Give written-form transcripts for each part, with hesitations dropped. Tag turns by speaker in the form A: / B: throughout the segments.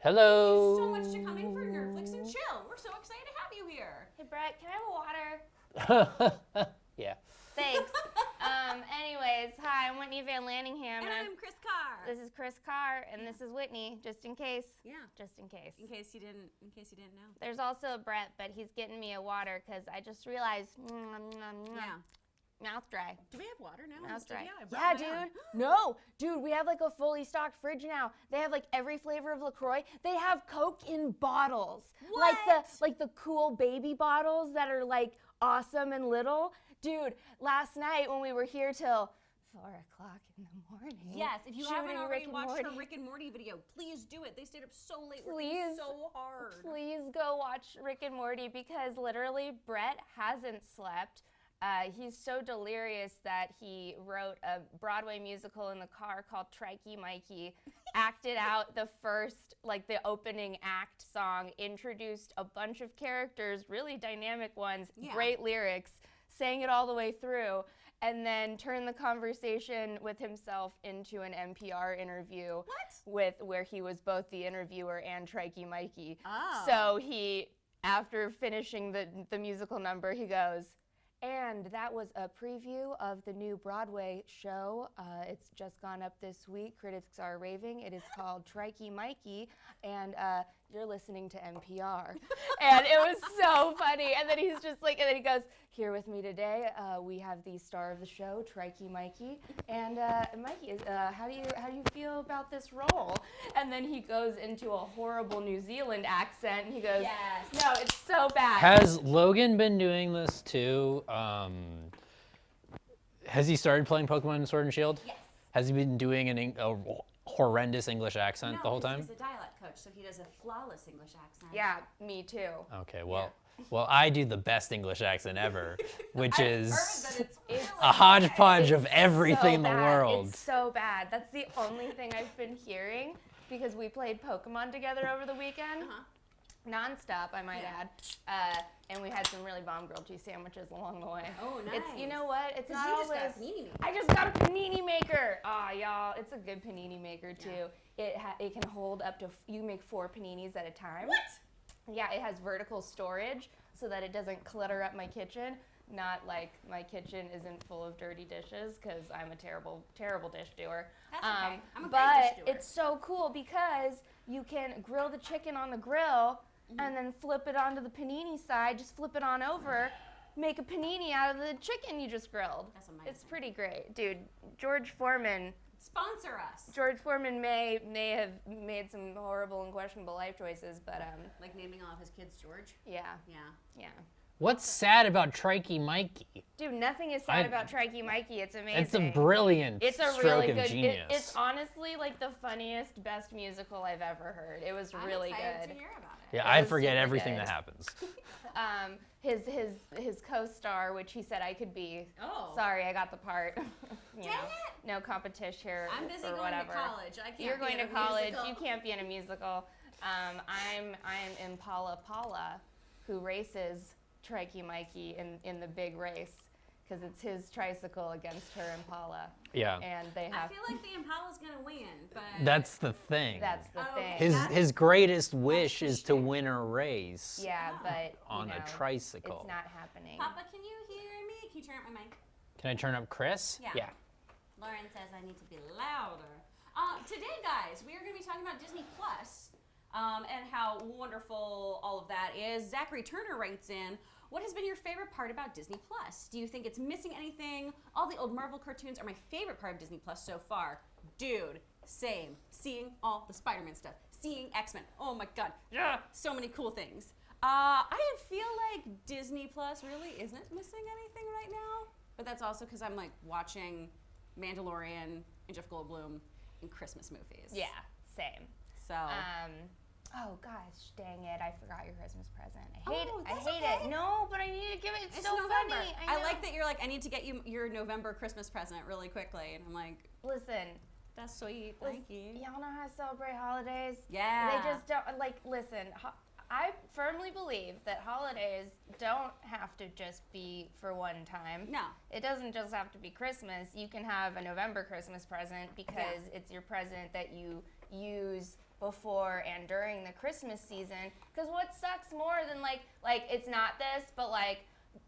A: Hello.
B: Thank you so much for coming for Nerdflix and Chill. We're so excited to have you here.
C: Hey, Brett, can I have a water?
A: Yeah.
C: Thanks. Anyways, hi, I'm Whitney Van Laningham.
B: And I'm Kris Carr.
C: This is Kris Carr, and this is Whitney, just in case.
B: Yeah.
C: Just in case.
B: In case you didn't know.
C: There's also a Brett, but he's getting me a water because I just realized, mouth dry.
B: Do we have water now?
C: Mouth dry.
B: Yeah,
C: dude. No, dude, we have like a fully stocked fridge now. They have like every flavor of LaCroix. They have Coke in bottles.
B: What?
C: Like the cool baby bottles that are like awesome and little. Dude, last night when we were here till 4 o'clock in the morning.
B: Yes, if you haven't already watched
C: Morty.
B: her Rick and Morty video, please do it. They stayed up so late
C: Please.
B: working so hard.
C: Please go watch Rick and Morty because literally Brett hasn't slept. He's so delirious that he wrote a Broadway musical in the car called Trekky Mikey, acted out the first, like the opening act song, introduced a bunch of characters, really dynamic ones, great lyrics, sang it all the way through, and then turned the conversation with himself into an NPR interview where he was both the interviewer and Trekky Mikey.
B: Oh.
C: So he, after finishing the musical number, he goes, and that was a preview of the new Broadway show. It's just gone up this week. Critics are raving. It is called Trekky Mikey, and you're listening to NPR. And it was so funny. And then he's just like, and then he goes, here with me today, we have the star of the show, Trekky Mikey. And Mikey, how do you feel about this role? And then he goes into a horrible New Zealand accent, and he goes,
B: Yes.
C: no, it's so bad.
A: Has Logan been doing this too? Has he started playing Pokemon Sword and Shield?
B: Yes.
A: Has he been doing a horrendous English accent the whole time?
B: He's a dialect coach, so he does a flawless English accent.
C: Yeah, me too.
A: Okay, well, I do the best English accent ever, which is
B: Heard that it's
A: a hodgepodge of everything in the
C: bad.
A: world.
C: It's so bad. That's the only thing I've been hearing because we played Pokemon together over the weekend. Non-stop, I might add. And we had some really bomb grilled cheese sandwiches along the way.
B: Oh, nice.
C: It's, you know what? It's not
B: you
C: always.
B: just got a panini maker.
C: I just got a panini maker. Ah, y'all, it's a good panini maker too. It can hold up to you make 4 paninis at a time.
B: What?
C: Yeah, it has vertical storage so that it doesn't clutter up my kitchen. Not like my kitchen isn't full of dirty dishes because I'm a terrible, terrible dish doer.
B: That's okay. I'm a great
C: but
B: dish doer.
C: it's so cool because you can grill the chicken on the grill and then flip it onto the panini side. Just flip it on over, make a panini out of the chicken you just grilled.
B: That's amazing.
C: It's pretty great, dude. George Foreman
B: Sponsor us.
C: George Foreman may have made some horrible and questionable life choices, but
B: Like naming all of his kids George.
C: yeah.
B: Yeah.
A: What's sad about Trekky Mikey?
C: Dude, nothing is sad about Trekky Mikey. It's amazing.
A: It's a brilliant
C: It's a
A: stroke
C: really
A: of
C: good.
A: genius.
C: It's honestly like the funniest, best musical I've ever heard. It was really
B: I'm excited
C: good.
B: to hear about it.
A: Yeah,
C: It
A: I
C: was
A: forget
C: super
A: everything
C: good.
A: that happens.
C: His co-star, which he said I could be.
B: Oh.
C: Sorry, I got the part.
B: Dang it.
C: No competition here
B: I'm busy
C: or
B: going
C: whatever.
B: to college. I can't
C: You're
B: be
C: going
B: in
C: to
B: a
C: college.
B: musical.
C: You can't be in a musical. I'm Impala Paula, who races Trekky Mikey in the big race because it's his tricycle against her Impala.
A: Yeah.
C: And they
B: I
C: have.
B: feel like the Impala's gonna win, but
A: That's the thing.
C: That's the thing.
A: His greatest wish is to win a race.
C: Yeah, but
A: On a tricycle.
C: It's not happening.
B: Papa, can you hear me? Can you turn up my mic?
A: Can I turn up Kris?
B: Yeah. Lauren says I need to be louder. Today, guys, we are going to be talking about Disney Plus and how wonderful all of that is. Zachary Turner writes in, what has been your favorite part about Disney Plus? Do you think it's missing anything? All the old Marvel cartoons are my favorite part of Disney Plus so far. Dude, same. Seeing all the Spider-Man stuff. Seeing X-Men. Oh my God. Yeah, so many cool things. I feel like Disney Plus really isn't missing anything right now. But that's also because I'm like watching Mandalorian and Jeff Goldblum in Christmas movies.
C: Yeah, same.
B: So.
C: Oh gosh, dang it! I forgot your Christmas present. I
B: that's
C: hate
B: okay.
C: it. No, but I need to give it. It's so
B: November.
C: funny.
B: I like that you're like, I need to get you your November Christmas present really quickly, and I'm like,
C: Listen,
B: that's sweet. Thank you.
C: y'all know how to celebrate holidays.
B: Yeah.
C: They just don't like. Listen, I firmly believe that holidays don't have to just be for one time.
B: No.
C: It doesn't just have to be Christmas. You can have a November Christmas present because it's your present that you use before and during the Christmas season. Because what sucks more than like it's not this, but like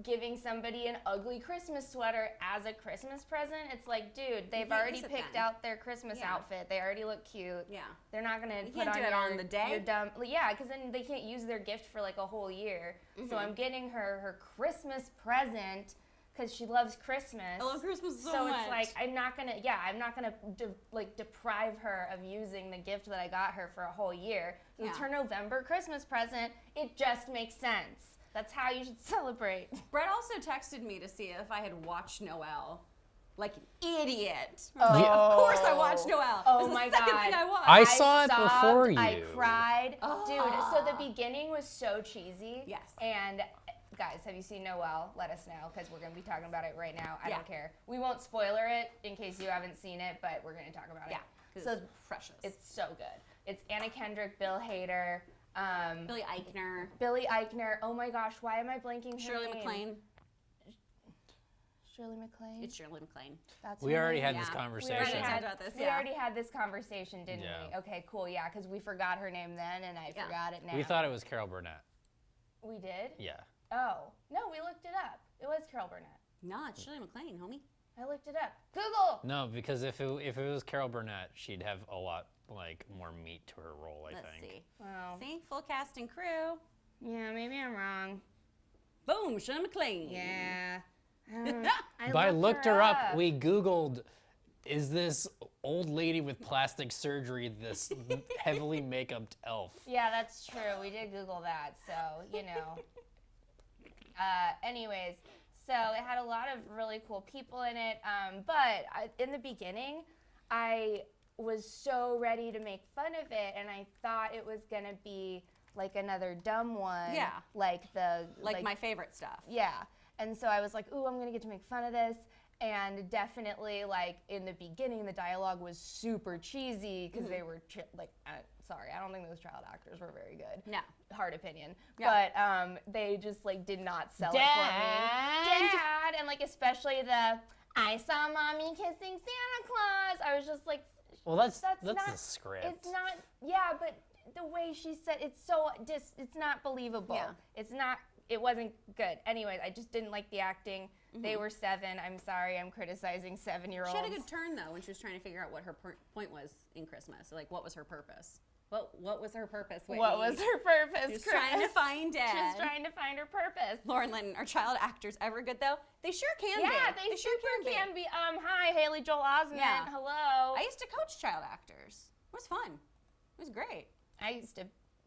C: giving somebody an ugly Christmas sweater as a Christmas present, it's like, dude, they've already picked out their Christmas outfit. They already look cute.
B: Yeah.
C: They're not gonna
B: You
C: put
B: can't
C: on
B: do it on the day.
C: your dumb. Yeah, because then they can't use their gift for like a whole year. So I'm getting her Christmas present because she loves Christmas.
B: I love Christmas so
C: So
B: much.
C: it's like I'm not gonna deprive her of using the gift that I got her for a whole year. So it's her November Christmas present. It just makes sense. That's how you should celebrate.
B: Brett also texted me to see if I had watched Noelle. Like an idiot.
C: Oh.
B: Of course I watched Noelle.
C: Oh
B: it was
C: my
B: the second
C: God.
B: thing I watched.
A: I saw it
C: sobbed,
A: before you.
C: I cried. Dude, so the beginning was so cheesy.
B: Yes.
C: And guys, have you seen Noelle? Let us know, because we're going to be talking about it right now. I
B: Yeah.
C: don't care. We won't spoiler it in case you haven't seen it, but we're going to talk about it.
B: Yeah.
C: So
B: it's precious.
C: it's so good. It's Anna Kendrick, Bill Hader,
B: Billy Eichner.
C: Billy Eichner. Oh my gosh, why am I blanking her
B: Shirley
C: name?
B: MacLaine.
C: Shirley MacLaine?
B: It's Shirley MacLaine.
C: That's
A: We
C: her
A: already
C: name?
A: had this
B: Yeah.
A: conversation.
B: We already had about this,
C: We
B: yeah.
C: already had this conversation, didn't
A: Yeah.
C: we? Okay, cool, yeah, because we forgot her name then, and I forgot it now.
A: We thought it was Carol Burnett.
C: We did?
A: Yeah.
C: Oh, no, we looked it up. It was Carol Burnett.
B: No, it's Shirley MacLaine, homie.
C: I looked it up. Google!
A: No, because if it was Carol Burnett, she'd have a lot more meat to her role, I
B: Let's
A: think.
B: see.
C: Wow.
B: See? Full cast and crew.
C: Yeah, maybe I'm wrong.
B: Boom, Shirley MacLaine.
C: Yeah.
A: But I looked her up. We Googled, is this old lady with plastic surgery this heavily make-upped elf?
C: Yeah, that's true. We did Google that, so, you know. Anyways, so it had a lot of really cool people in it. In the beginning, I was so ready to make fun of it, and I thought it was going to be like another dumb one.
B: Yeah.
C: Like
B: My favorite stuff.
C: Yeah. And so I was like, ooh, I'm going to get to make fun of this. And definitely, like, in the beginning, the dialogue was super cheesy because they were, sorry, I don't think those child actors were very good.
B: No.
C: Hard opinion.
B: Yeah.
C: But they just, like, did not sell it for me. Dad! And, like, especially the, I saw Mommy kissing Santa Claus. I was just like,
A: Well, that's
C: not,
A: the script.
C: It's not, yeah, but the way she said it's so, it's not believable.
B: Yeah.
C: It wasn't good. Anyways, I just didn't like the acting. They were 7. I'm sorry, I'm criticizing 7-year-olds.
B: She had a good turn, though, when she was trying to figure out what her point was in Christmas. Like, what was her purpose? What was her purpose, Whitney?
C: What was her purpose,
B: She was
C: Kris?
B: trying to find it.
C: She was trying to find her purpose.
B: Lauren Linton, are child actors ever good, though? They sure can be.
C: Yeah, they super can be. Hi, Haley Joel Osment.
B: Yeah.
C: Hello.
B: I used to coach child actors. It was fun. It was great.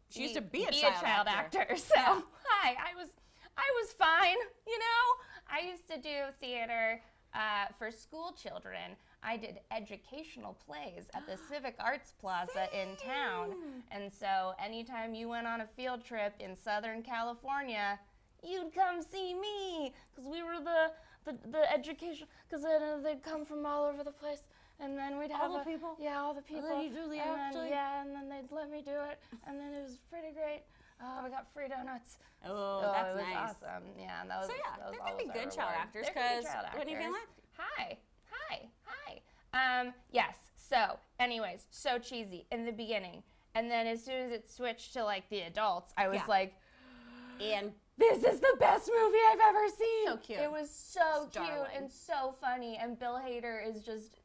B: She used to be a child actor.
C: So, hi, I was fine, you know? I used to do theater for school children. I did educational plays at the Civic Arts Plaza in town. And so anytime you went on a field trip in Southern California, you'd come see me because we were the education, because they'd come from all over the place. And then we'd have
B: all the people?
C: Yeah, all the people.
B: And then you do the acting?
C: And then they'd let me do it. And then it was pretty great. Oh, we got free donuts.
B: Oh, that's
C: it was
B: nice.
C: awesome. Yeah, and that was.
B: So yeah,
C: that was
B: there can be
C: always our
B: good child
C: reward.
B: actors,
C: There can be
B: 'cause
C: child
B: Whitney
C: actors.
B: Van
C: Hi. Yes. So, anyways, so cheesy in the beginning, and then as soon as it switched to like the adults, I was like,
B: and
C: this is the best movie I've ever seen.
B: So cute.
C: It was so cute
B: Darling.
C: and so funny, and Bill Hader is just.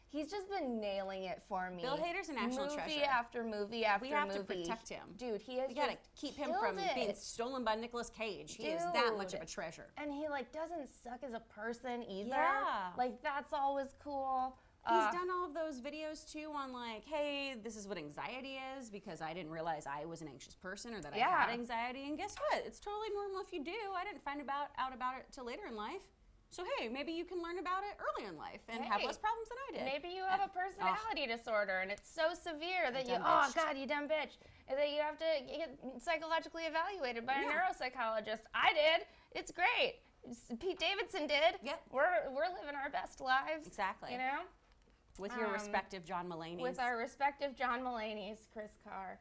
C: He's just been nailing it for me.
B: Bill Hader's a national
C: movie
B: treasure.
C: After movie after movie.
B: We have to protect him.
C: Dude, he has
B: we gotta
C: just
B: keep him
C: killed
B: from
C: it.
B: being stolen by Nicolas Cage. He is that much of a
C: Dude.
B: treasure.
C: And he like doesn't suck as a person either.
B: Yeah.
C: Like that's always cool.
B: He's done all of those videos too on like, hey, this is what anxiety is, because I didn't realize I was an anxious person or that I had anxiety. And guess what? It's totally normal if you do. I didn't find out about it till later in life. So hey, maybe you can learn about it early in life and have less problems than I did.
C: Maybe you have a personality disorder and it's so severe that you,
B: dumb bitch.
C: God, you dumb bitch, and that you have to get psychologically evaluated by a neuropsychologist. I did. It's great. Pete Davidson did.
B: Yep.
C: We're living our best lives.
B: Exactly.
C: You know?
B: With your respective John Mulaney's.
C: With our respective John Mulaney's, Kris Carr.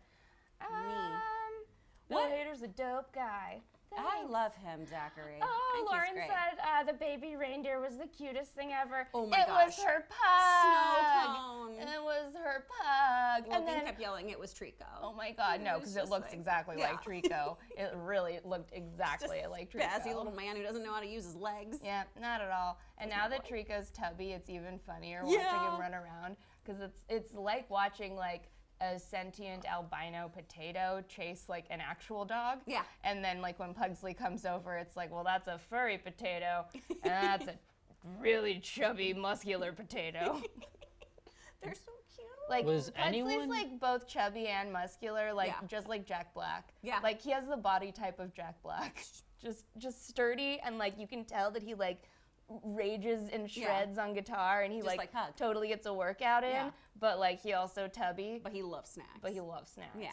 C: Bill
B: What?
C: Hader's a dope guy.
B: I
C: Thanks.
B: love him, Zachary.
C: Oh,
B: I think
C: Lauren
B: he's great.
C: said the baby reindeer was the cutest thing ever.
B: Oh my
C: it
B: gosh.
C: was her pug.
B: Snow cone.
C: It was her pug. Pug.
B: Well,
C: and then
B: kept yelling it was Trico.
C: Oh my God, no, because it looks exactly like Trico. It really looked exactly like Trico.
B: Spazzy little man who doesn't know how to use his legs.
C: Yeah, not at all. And now that Trico's tubby, it's even funnier watching him run around because it's like watching like a sentient albino potato chase like an actual dog.
B: Yeah.
C: And then like when Pugsley comes over, it's like, well, that's a furry potato, and that's a really chubby, muscular potato.
B: They're so cute.
C: Like
A: Was
C: Pugsley's
A: anyone-
C: like both chubby and muscular, like just like Jack Black.
B: Yeah.
C: Like he has the body type of Jack Black. Just sturdy, and like you can tell that he like rages and shreds on guitar, and he
B: Just
C: like
B: Hug.
C: totally gets a workout in.
B: Yeah.
C: But like he also tubby.
B: But he loves snacks.
C: Yeah.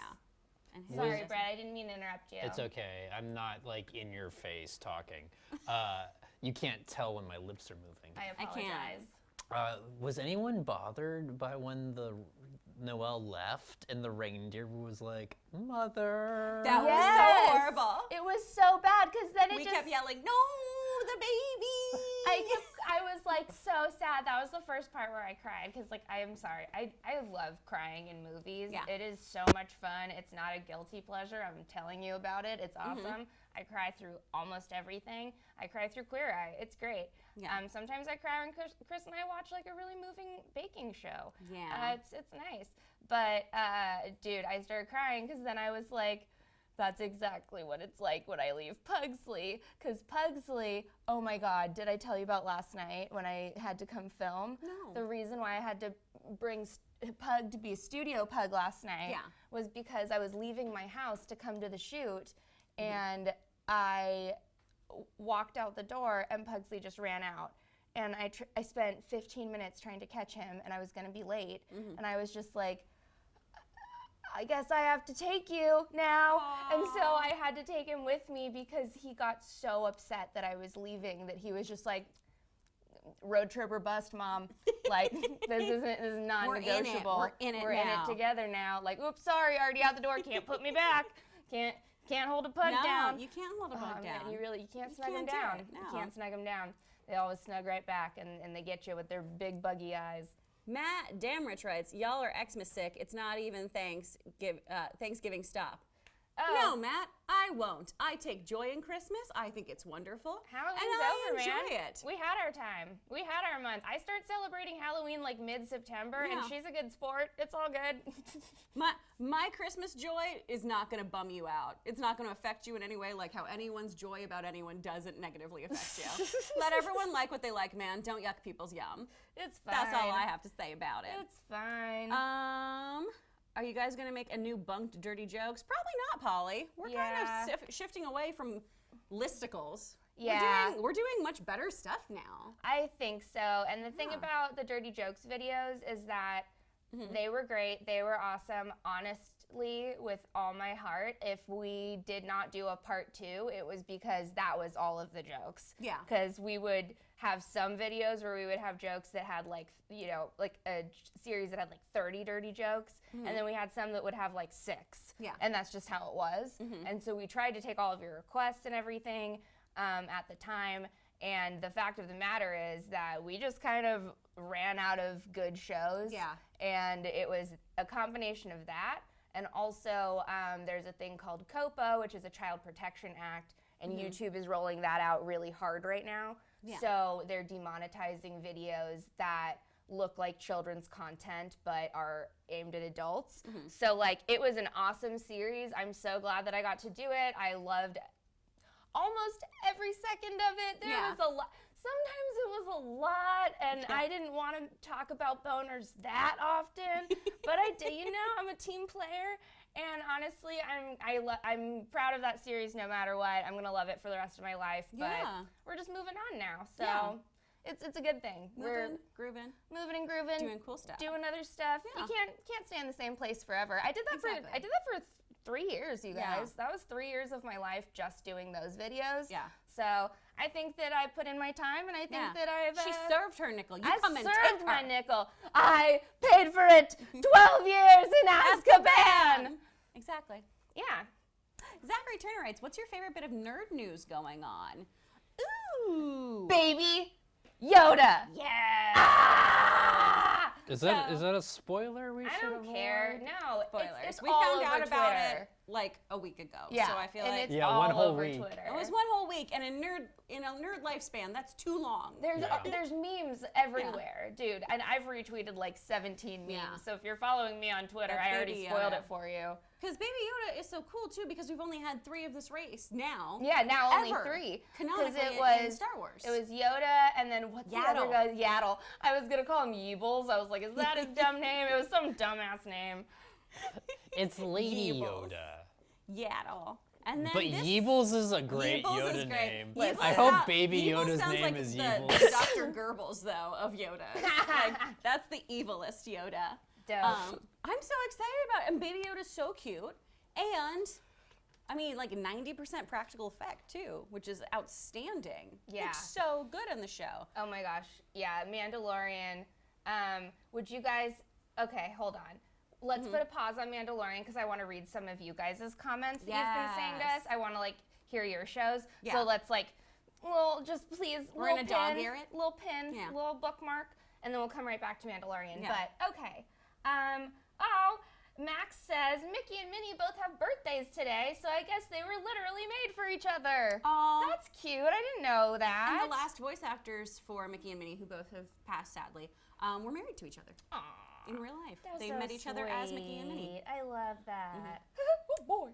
B: And
C: Sorry, Brad. I didn't mean to interrupt you.
A: It's okay. I'm not like in your face talking. You can't tell when my lips are moving.
C: I apologize.
A: Was anyone bothered by when the Noelle left and the reindeer was like, "Mother"?
B: That was so horrible.
C: It was so bad because then
B: We kept yelling, "No, the baby!"
C: I was like so sad. That was the first part where I cried because like I'm sorry. I love crying in movies.
B: Yeah.
C: It is so much fun. It's not a guilty pleasure. I'm telling you about it. It's awesome. I cry through almost everything. I cry through Queer Eye. It's great.
B: Yeah.
C: Sometimes I cry when Kris and I watch like a really moving baking show.
B: Yeah.
C: It's nice. But dude, I started crying because then I was like, that's exactly what it's like when I leave Pugsley. Because Pugsley, oh my God, did I tell you about last night when I had to come film?
B: No.
C: The reason why I had to bring Pug to be a studio Pug last night was because I was leaving my house to come to the shoot, and I walked out the door and Pugsley just ran out. And I spent 15 minutes trying to catch him, and I was going to be late. And I was just like, I guess I have to take you now. Aww. And so I had to take him with me because he got so upset that I was leaving that he was just like, road trip or bust, Mom. Like, this is non-negotiable.
B: We're in it
C: We're
B: now.
C: in it together now. Like, oops, sorry, already out the door. Can't put me back. Can't hold a Pug down.
B: No, you can't hold a Pug down.
C: Man, you can't snug him down.
B: No.
C: You can't snug him down. They always snug right back, and they get you with their big buggy eyes.
B: Matt Damrich writes, y'all are Xmas sick. It's not even Thanksgiving stop.
C: Oh.
B: No, Matt, I won't. I take joy in Christmas. I think it's wonderful.
C: Halloween's
B: and
C: over,
B: I enjoy
C: man.
B: it.
C: We had our time. We had our month. I start celebrating Halloween like mid-September, and she's a good sport. It's all good.
B: My Christmas joy is not going to bum you out. It's not going to affect you in any way, like how anyone's joy about anyone doesn't negatively affect you. Let everyone like what they like, man. Don't yuck people's yum.
C: It's fine.
B: That's all I have to say about it.
C: It's fine.
B: Are you guys going to make a new bunked dirty jokes? Probably not, Polly. We're kind of shifting away from listicles.
C: Yeah.
B: We're doing much better stuff now.
C: I think so. And the thing about the Dirty Jokes videos is that they were great. They were awesome. Honestly, with all my heart, if we did not do a part 2, it was because that was all of the jokes.
B: Yeah.
C: Because we would have some videos where we would have jokes that had like, you know, like a series that had like 30 dirty jokes. And then we had some that would have like 6.
B: Yeah.
C: And that's just how it was. And so we tried to take all of your requests and everything at the time. And the fact of the matter is that we just kind of ran out of good shows.
B: Yeah.
C: And it was a combination of that. And also there's a thing called COPA, which is a Child Protection Act. And YouTube is rolling that out really hard right now. Yeah. So they're demonetizing videos that look like children's content but are aimed at adults. So like it was an awesome series. I'm so glad that I got to do it. I loved almost every second of it. There was a lot. Sometimes it was a lot, and I didn't want to talk about boners that often, but I did. You know, I'm a team player, and honestly, I'm proud of that series no matter what. I'm gonna love it for the rest of my life. But we're just moving on now, so it's a good thing.
B: Moving, grooving, doing cool stuff,
C: doing other stuff. You can't stay in the same place forever. I did that for 3 years, you guys. That was 3 years of my life just doing those videos. Yeah. So I think that I put in my time, and I think that I've...
B: She served her nickel. You come and
C: served
B: take
C: my
B: her.
C: nickel. I paid for it 12 years in Azkaban.
B: Exactly.
C: Yeah.
B: Zachary Turner writes, what's your favorite bit of nerd news going on? Ooh.
C: Baby Yoda.
B: Yeah.
C: Ah!
A: Is that a spoiler we should avoid?
C: I don't care. Twitter. No,
B: Spoilers.
C: it's
B: We
C: all
B: found out
C: over
B: about
C: Twitter.
B: it like a week ago.
C: Yeah,
B: So I feel
C: and
B: like
C: it's
A: Yeah,
C: all
A: one whole
C: over
A: week.
C: Twitter.
B: it was one whole week, and in a nerd lifespan, that's too long.
C: There's memes everywhere, dude, and I've retweeted like 17 memes.
B: Yeah.
C: So if you're following me on Twitter,
B: That's
C: I already
B: Baby
C: spoiled
B: Yoda.
C: it for you.
B: Because Baby Yoda is so cool too, because we've only had 3 of this race now.
C: Yeah, now only
B: Ever.
C: 3.
B: Canonically
C: it
B: in
C: was
B: Star Wars.
C: It was Yoda, and then what's the other
B: Yaddle.
C: guy? Yaddle. I was gonna call him Yeebles. I was like, is that his dumb name? It was some dumbass name.
A: It's Lady
B: Yeebles.
A: Yoda.
B: Yaddle. And then
A: But
B: this,
A: Yeebles is a great
B: Yeebles
A: Yoda
B: is great.
A: name.
C: Listen.
A: I hope
B: Yeebles
A: Baby
B: Yeebles
A: Yoda's
B: sounds
A: name
B: like
A: is
B: the
A: Yeebles.
B: Dr. Goebbels, though, of Yoda. Like, that's the evilest Yoda.
C: Dope.
B: I'm so excited about it. And Baby Yoda's so cute. And, I mean, like 90% practical effect, too, which is outstanding.
C: Yeah.
B: Looks so good in the show.
C: Oh my gosh. Yeah, Mandalorian. Would you guys, okay, hold on. Let's put a pause on Mandalorian because I want to read some of you guys' comments that you've been saying to us.
B: Yes.
C: I want to like hear your shows.
B: Yeah.
C: So let's like, well, just please,
B: We're
C: little
B: gonna dog
C: pin,
B: ear it?
C: little pin,
B: Yeah.
C: little bookmark, and then we'll come right back to Mandalorian.
B: Yeah.
C: But okay. Max says Mickey and Minnie both have birthdays today, so I guess they were literally made for each other.
B: Aw.
C: That's cute. I didn't know that.
B: And the last voice actors for Mickey and Minnie, who both have passed sadly, were married to each other
C: Aw.
B: in real life.
C: That's
B: They
C: so
B: met each other as Mickey and Minnie.
C: sweet. I love that.
B: Oh boy.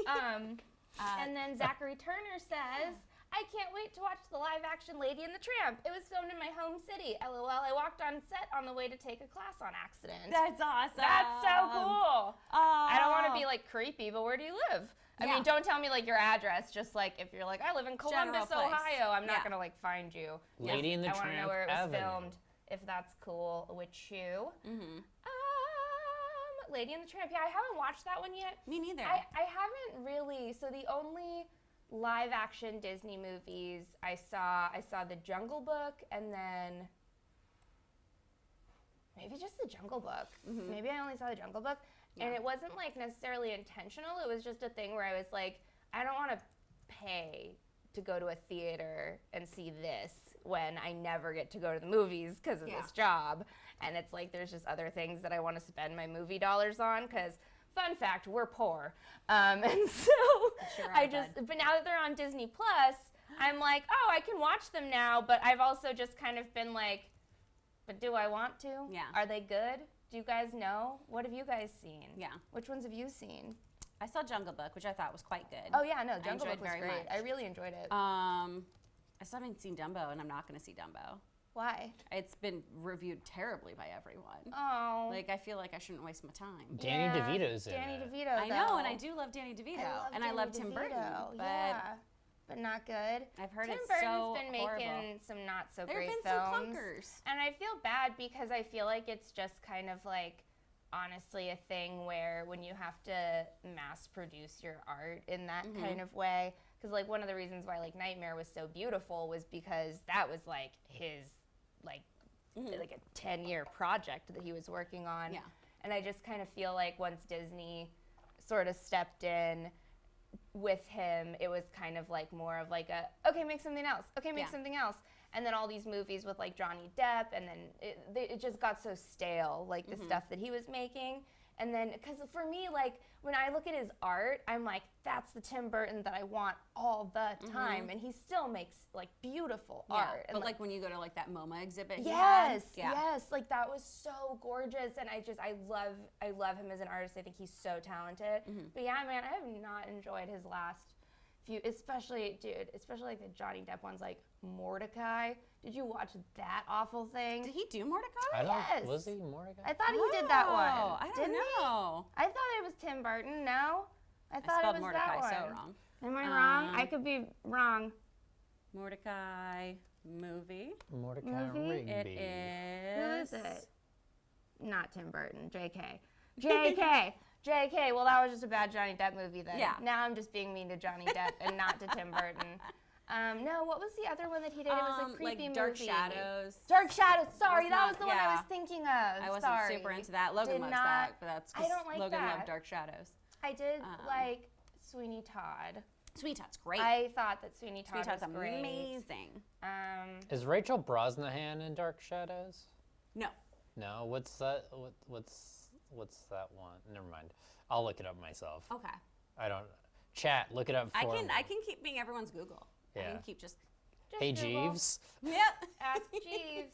C: And then Zachary Turner says, I can't wait to watch the live action Lady and the Tramp. It was filmed in my home city. LOL, I walked on set on the way to take a class on accident.
B: That's awesome.
C: That's so cool. I don't want to be
B: Oh.
C: like creepy, but where do you live? I
B: Yeah.
C: mean, don't tell me like your address. Just like if you're like, I live in Columbus,
B: place.
C: Ohio. I'm not
B: Yeah.
C: gonna like find you.
A: Lady and the
C: I want to know
A: Tramp
C: where it was
A: Avenue.
C: filmed. If that's cool with you. Lady and the Tramp. Yeah, I haven't watched that one yet.
B: Me neither.
C: I haven't really. So the only live action Disney movies I saw The Jungle Book, and then maybe just The Jungle Book. Maybe I only saw The Jungle Book. And it wasn't like necessarily intentional. It was just a thing where I was like, I don't want to pay to go to a theater and see this when I never get to go to the movies because of this job. And it's like there's just other things that I want to spend my movie dollars on because, fun fact, we're poor. And so
B: Sure
C: I
B: are,
C: just,
B: bud.
C: but now that they're on Disney Plus, I'm like, oh, I can watch them now. But I've also just kind of been like, but do I want to?
B: Yeah.
C: Are they good? Do you guys know? What have you guys seen?
B: Yeah.
C: Which ones have you seen?
B: I saw Jungle Book, which I thought was quite good.
C: Oh yeah, no, Jungle
B: enjoyed
C: Book was
B: very
C: great.
B: much.
C: I really enjoyed it.
B: I still haven't seen Dumbo, and I'm not going to see Dumbo.
C: Why?
B: It's been reviewed terribly by everyone.
C: Oh.
B: Like, I feel like I shouldn't waste my time.
A: Danny
C: Yeah,
A: DeVito's in
C: Danny
A: it.
C: DeVito.
B: I know,
C: though.
B: and I do love Danny DeVito, and I
C: Danny
B: love Tim Burton,
C: DeVito,
B: but
C: yeah, but not good.
B: I've heard
C: Tim
B: it's
C: Burton's
B: so
C: been
B: horrible.
C: making some not so
B: There have
C: great
B: been some
C: films,
B: clunkers.
C: and I feel bad because I feel like it's just kind of like honestly a thing where when you have to mass produce your art in that kind of way, because like one of the reasons why like Nightmare was so beautiful was because that was like his like like a 10-year project that he was working on.
B: Yeah.
C: And I just kind of feel like once Disney sort of stepped in with him, it was kind of like more of like a, okay, make something else. Okay, make
B: Yeah.
C: something else. And then all these movies with like Johnny Depp, and then it just got so stale, like the stuff that he was making. And then, because for me, like when I look at his art, I'm like, that's the Tim Burton that I want all the time. And he still makes like beautiful art. And
B: But like when you go to like that MoMA exhibit, he
C: yes,
B: had,
C: yes, like that was so gorgeous, and I love him as an artist. I think he's so talented. But yeah, man, I have not enjoyed his last few, especially like the Johnny Depp ones, like Mordecai. Did you watch that awful thing?
B: Did he do Mordecai?
A: I don't.
C: Yes.
A: Was he Mordecai?
C: I thought he did that one.
B: I don't
C: Didn't he?
B: know.
C: I thought it was Tim Burton. No, I thought
B: spelled
C: it was
B: Mordecai
C: that one.
B: so wrong.
C: Am I wrong? I could be wrong.
B: Mordecai movie.
A: Mordecai
C: Movie?
A: Rigby.
B: It is.
C: Who is it? Not Tim Burton. J.K. J.K. J.K. Well, that was just a bad Johnny Depp movie then.
B: Yeah.
C: Now I'm just being mean to Johnny Depp and not to Tim Burton. No, what was the other one that he did? It was a creepy
B: like Dark
C: movie.
B: Shadows.
C: Dark Shadows. Sorry,
B: Was
C: that
B: not-
C: was the one I
B: yeah.
C: was thinking of.
B: I wasn't
C: Sorry.
B: super into that. Logan
C: Did
B: loves
C: not-
B: that, but that's
C: I
B: 'cause
C: don't like
B: Logan
C: that.
B: loved Dark Shadows.
C: I did like Sweeney Todd.
B: Sweet Todd's great.
C: I thought that Sweeney Todd
B: Sweet Todd's
C: was great.
B: amazing.
A: Is Rachel Brosnahan in Dark Shadows?
B: No.
A: No. What's that? What's what's that one? Never mind. I'll look it up myself.
B: Okay.
A: I don't. Chat, look it up for me.
B: I can keep being everyone's Google.
A: Yeah.
B: I can keep just
A: Hey,
C: Google.
A: Jeeves.
B: Yep.
C: Ask Jeeves.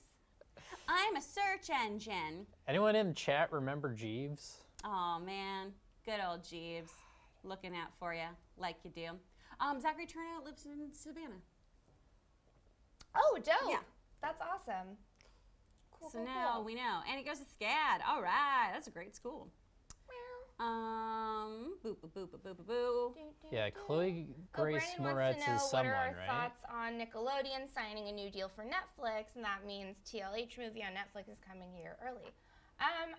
B: I'm a search engine.
A: Anyone in chat remember Jeeves?
B: Oh man, good old Jeeves, looking out for you like you do. Zachary Turner lives in Savannah.
C: Oh, dope.
B: Yeah.
C: That's awesome. Cool,
B: So
C: cool,
B: now
C: cool.
B: we know, and he goes to SCAD. All right, that's a great school. Boo boo boo boo boo boo boo.
A: Yeah, Chloe Grace
C: Brandon
A: Moretz
C: wants to know
A: is
C: what
A: someone,
C: are our
A: right?
C: thoughts on Nickelodeon signing a new deal for Netflix, and that means TLH movie on Netflix is coming a year early. I'm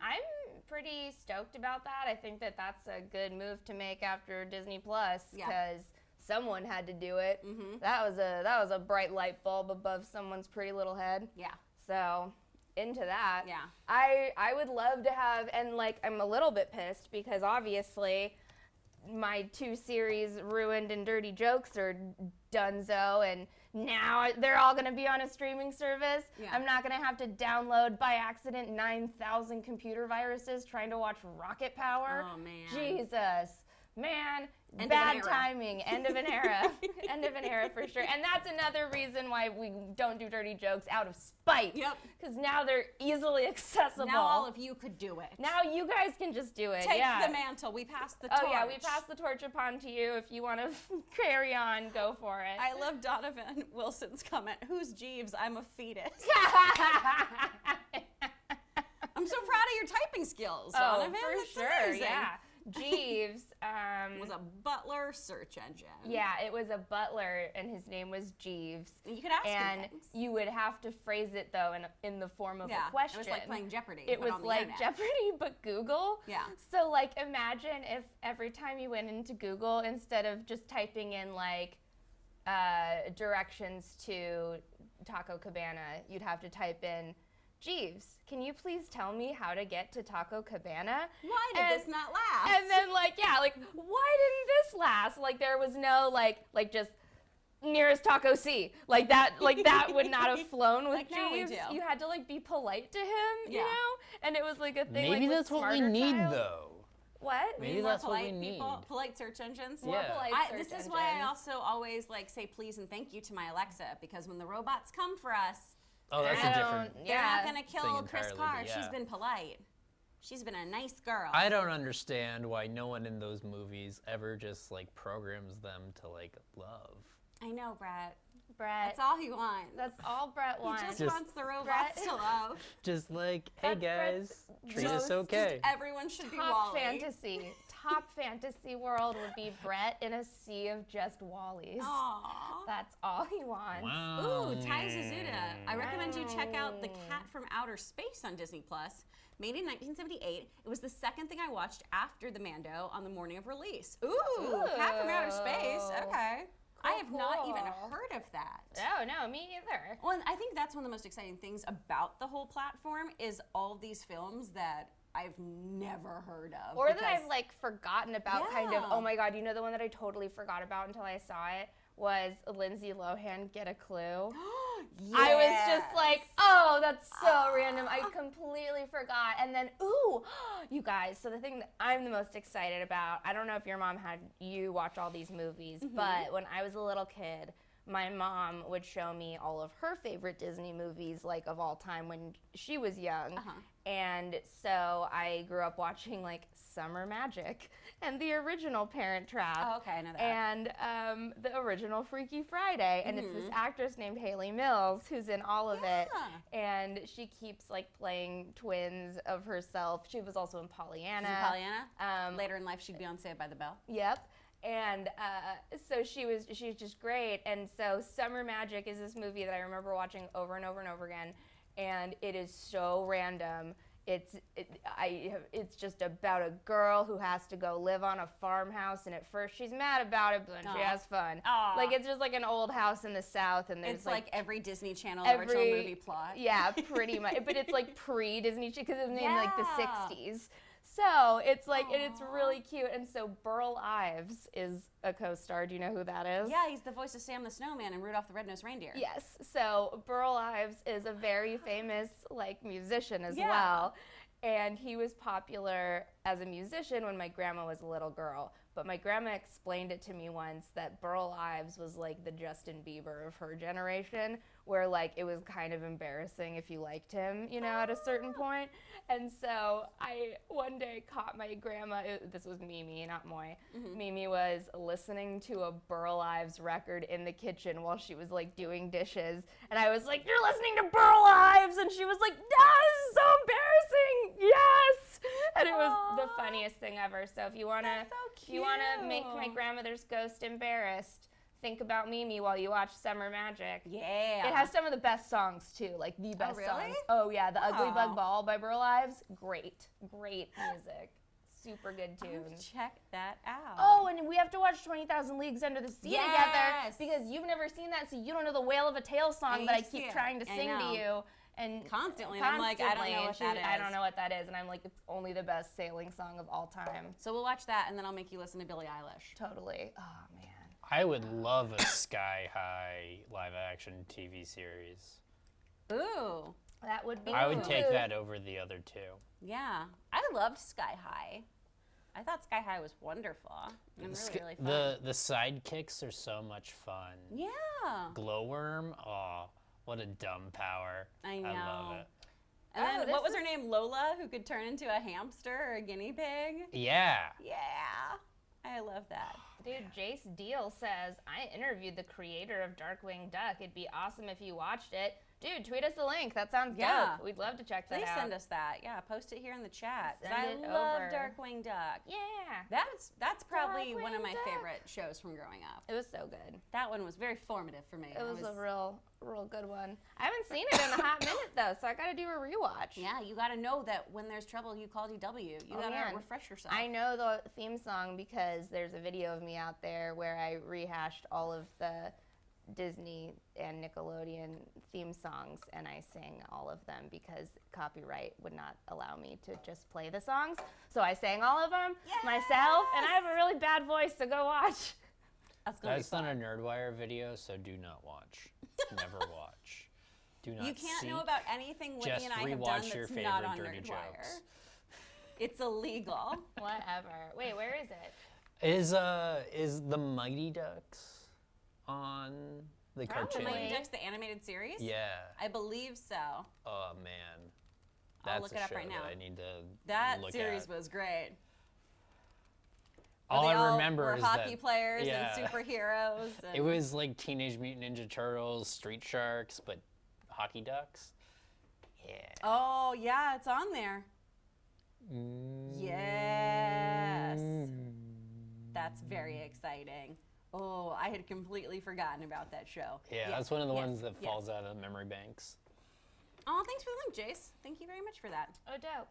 C: pretty stoked about that. I think that that's a good move to make after Disney Plus, because someone had to do it.
B: Mm-hmm.
C: That was a bright light bulb above someone's pretty little head.
B: Yeah.
C: So into that.
B: Yeah.
C: I would love to have, and like I'm a little bit pissed because obviously my 2 series, Ruined and Dirty Jokes, are donezo, and now they're all gonna be on a streaming service.
B: Yeah.
C: I'm not gonna have to download by accident 9,000 computer viruses trying to watch Rocket Power.
B: Oh man.
C: Jesus. Man,
B: End of
C: bad
B: an era.
C: timing. End of an era. End of an era for sure. And that's another reason why we don't do dirty jokes, out of spite.
B: Yep.
C: Because now they're easily accessible.
B: Now all of you could do it.
C: Now you guys can just do it.
B: Take
C: yeah.
B: the mantle. We passed the torch.
C: Oh yeah, we passed the torch upon to you. If you want to carry on, go for it.
B: I love Donovan Wilson's comment. Who's Jeeves? I'm a fetus. I'm so proud of your typing skills, Donovan.
C: for
B: That's
C: sure.
B: amazing.
C: Yeah. Jeeves.
B: Was a butler search engine.
C: Yeah, it was a butler, and his name was Jeeves.
B: You could ask him
C: And
B: things.
C: you would have to phrase it though in the form of a question.
B: It was like playing Jeopardy.
C: It
B: but
C: was
B: on the
C: like
B: internet.
C: Jeopardy, but Google.
B: Yeah.
C: So like, imagine if every time you went into Google, instead of just typing in like directions to Taco Cabana, you'd have to type in, Jeeves, can you please tell me how to get to Taco Cabana?
B: Why did this not last?
C: And then like, yeah, like, why didn't this last? Like there was no like just nearest Taco C. Like that would not have flown with
B: Like now we
C: Jeeves.
B: do.
C: You had to like be polite to him, you
B: Yeah.
C: know? And it was like a thing.
A: Maybe
C: like, with
A: that's what we
C: Smarter
A: need,
C: Child.
A: though.
C: What?
A: Maybe
B: Need more
A: that's what we
B: polite
A: need.
B: people, polite search engines.
C: More
A: Yeah.
C: polite
B: This
C: search
B: is why I
C: engines.
B: also always like say please and thank you to my Alexa, because when the robots come for us,
A: Oh, that's
C: I
A: a
C: don't-
A: different.
B: they're
C: Yeah.
B: not gonna kill Kris
A: entirely,
B: Carr.
A: but
B: She's
A: yeah.
B: been polite. She's been a nice girl.
A: I don't understand why no one in those movies ever just like programs them to like love.
B: I know, Brett.
C: Brett.
B: That's all he wants.
C: That's all Brett
B: He
C: wants.
B: just
A: Just-
B: wants the robots
C: Brett.
B: to love.
A: Just like, hey
C: Brett's
A: guys, treat us
C: most-
A: okay.
B: Everyone should be
C: Top
B: Wally.
C: fantasy. Top fantasy world would be Brett in a sea of just Wallies.
B: Aww.
C: That's all he wants.
A: Wow.
B: Ooh, Tai Suzuda. I recommend you check out The Cat from Outer Space on Disney Plus. Made in 1978, it was the second thing I watched after the Mando on the morning of release. Ooh, Cat from Outer Space.
C: Ooh.
B: Okay. I have not even
C: Cool.
B: heard of that.
C: Oh, no, me either.
B: Well, and I think that's one of the most exciting things about the whole platform is all these films that I've never heard of.
C: Or that
B: because-
C: I've like forgotten about, kind of.
B: Yeah.
C: Oh my God, you know the one that I totally forgot about until I saw it was Lindsay Lohan, Get a Clue. I was just like, oh, that's so random. I completely forgot. And then, ooh, you guys, so the thing that I'm the most excited about, I don't know if your mom had you watch all these movies, but when I was a little kid, my mom would show me all of her favorite Disney movies, like of all time when she was young. And so I grew up watching like Summer Magic and the original Parent Trap.
B: Oh, okay, I know that.
C: And the original Freaky Friday. And it's this actress named Haley Mills who's in all of it. And she keeps like playing twins of herself. She was also in Pollyanna.
B: She's in Pollyanna. Later in life, she'd be on Saved by the Bell.
C: Yep. And so she's just great. And so Summer Magic is this movie that I remember watching over and over and over again. And it is so random. It's just about a girl who has to go live on a farmhouse, and at first she's mad about it, but then she has fun.
B: Aw.
C: Like it's just like an old house in the South, and there's
B: It's like every Disney Channel original movie plot.
C: Yeah, pretty much. But it's like pre-Disney because it was named like the
B: Yeah.
C: 60s. So it's like, and it's really cute. And so Burl Ives is a co-star. Do you know who that is?
B: Yeah, he's the voice of Sam the Snowman and Rudolph the Red-Nosed Reindeer.
C: Yes. So Burl Ives is a very famous like musician as
B: Yeah.
C: well. And he was popular as a musician when my grandma was a little girl. But my grandma explained it to me once that Burl Ives was like the Justin Bieber of her generation, where like it was kind of embarrassing if you liked him, you know, at a certain point. And so I one day caught my grandma, this was Mimi, not Moy. Mimi was listening to a Burl Ives record in the kitchen while she was like doing dishes. And I was like, "You're listening to Burl Ives?" And she was like, "This is so embarrassing, yes!" And it was the funniest thing ever. So if you wanna make my grandmother's ghost embarrassed, think about Mimi while you watch Summer Magic.
B: Yeah.
C: It has some of the best songs too, like the best
B: really?
C: songs. Oh yeah, The Ugly Bug Ball by Burl Ives, great music. Super good tunes.
B: Check that out.
C: Oh, and we have to watch 20,000 Leagues Under the Sea together
B: Yes.
C: because you've never seen that, so you don't know the Whale of a Tale song that I keep trying to sing to you. And
B: Constantly. I'm like, I don't know what that is.
C: I don't know what that is, and I'm like, it's only the best sailing song of all time.
B: So we'll watch that, and then I'll make you listen to Billie Eilish.
C: Totally. Oh man.
A: I would love a Sky High live-action TV series.
B: Ooh.
C: That would be
A: I would
C: good.
A: take that over the other two.
B: Yeah. I loved Sky High. I thought Sky High was wonderful. And really fun.
A: The sidekicks are so much fun.
B: Yeah.
A: Glowworm, oh, what a dumb power.
B: I know.
A: I love it.
B: And then, what was her name? Lola, who could turn into a hamster or a guinea pig?
A: Yeah.
B: Yeah. I love that.
C: Dude, Jace Deal says, I interviewed the creator of Darkwing Duck. It'd be awesome if you watched it. Dude, tweet us the link. That sounds dope. We'd love to check that out.
B: Please send us that. Yeah, post it here in the chat.
C: Send
B: I
C: it
B: love
C: over.
B: Darkwing Duck.
C: Yeah.
B: That's probably one of
C: Darkwing
B: my
C: Duck.
B: favorite shows from growing up.
C: It was so good.
B: That one was very formative for me.
C: It was a real good one. I haven't seen it in a hot minute, though, so I got to do a rewatch.
B: Yeah, you got to know that when there's trouble, you call DW. You got to refresh yourself.
C: I know the theme song because there's a video of me out there where I rehashed all of the Disney and Nickelodeon theme songs, and I sang all of them because copyright would not allow me to just play the songs. So I sang all of them myself, and I have a really bad voice, so go watch.
A: That's not a NerdWire video, so do not watch. Never watch. Do not.
B: You can't
A: see.
B: know about anything Whitney and I have done that's not on NerdWire. It's illegal.
C: Whatever. Wait, where is it?
A: Is the Mighty Ducks on the cartoon?
B: The Mighty Ducks, the animated series?
A: Yeah.
B: I believe so.
A: Oh man,
B: I'll
A: that's
B: look
A: a
B: it up
A: show
B: right now.
A: that I need to
B: That
A: look
B: series
A: at.
B: was great.
A: All I remember
B: were
A: is
B: hockey
A: that,
B: players and superheroes. And
A: it was like Teenage Mutant Ninja Turtles, Street Sharks, but hockey ducks. Yeah.
B: Oh yeah, it's on there. Yes. That's very exciting. Oh, I had completely forgotten about that show.
A: Yeah, that's one of the ones that falls out of memory banks.
B: Oh, thanks for the link, Jace. Thank you very much for that.
C: Oh, dope.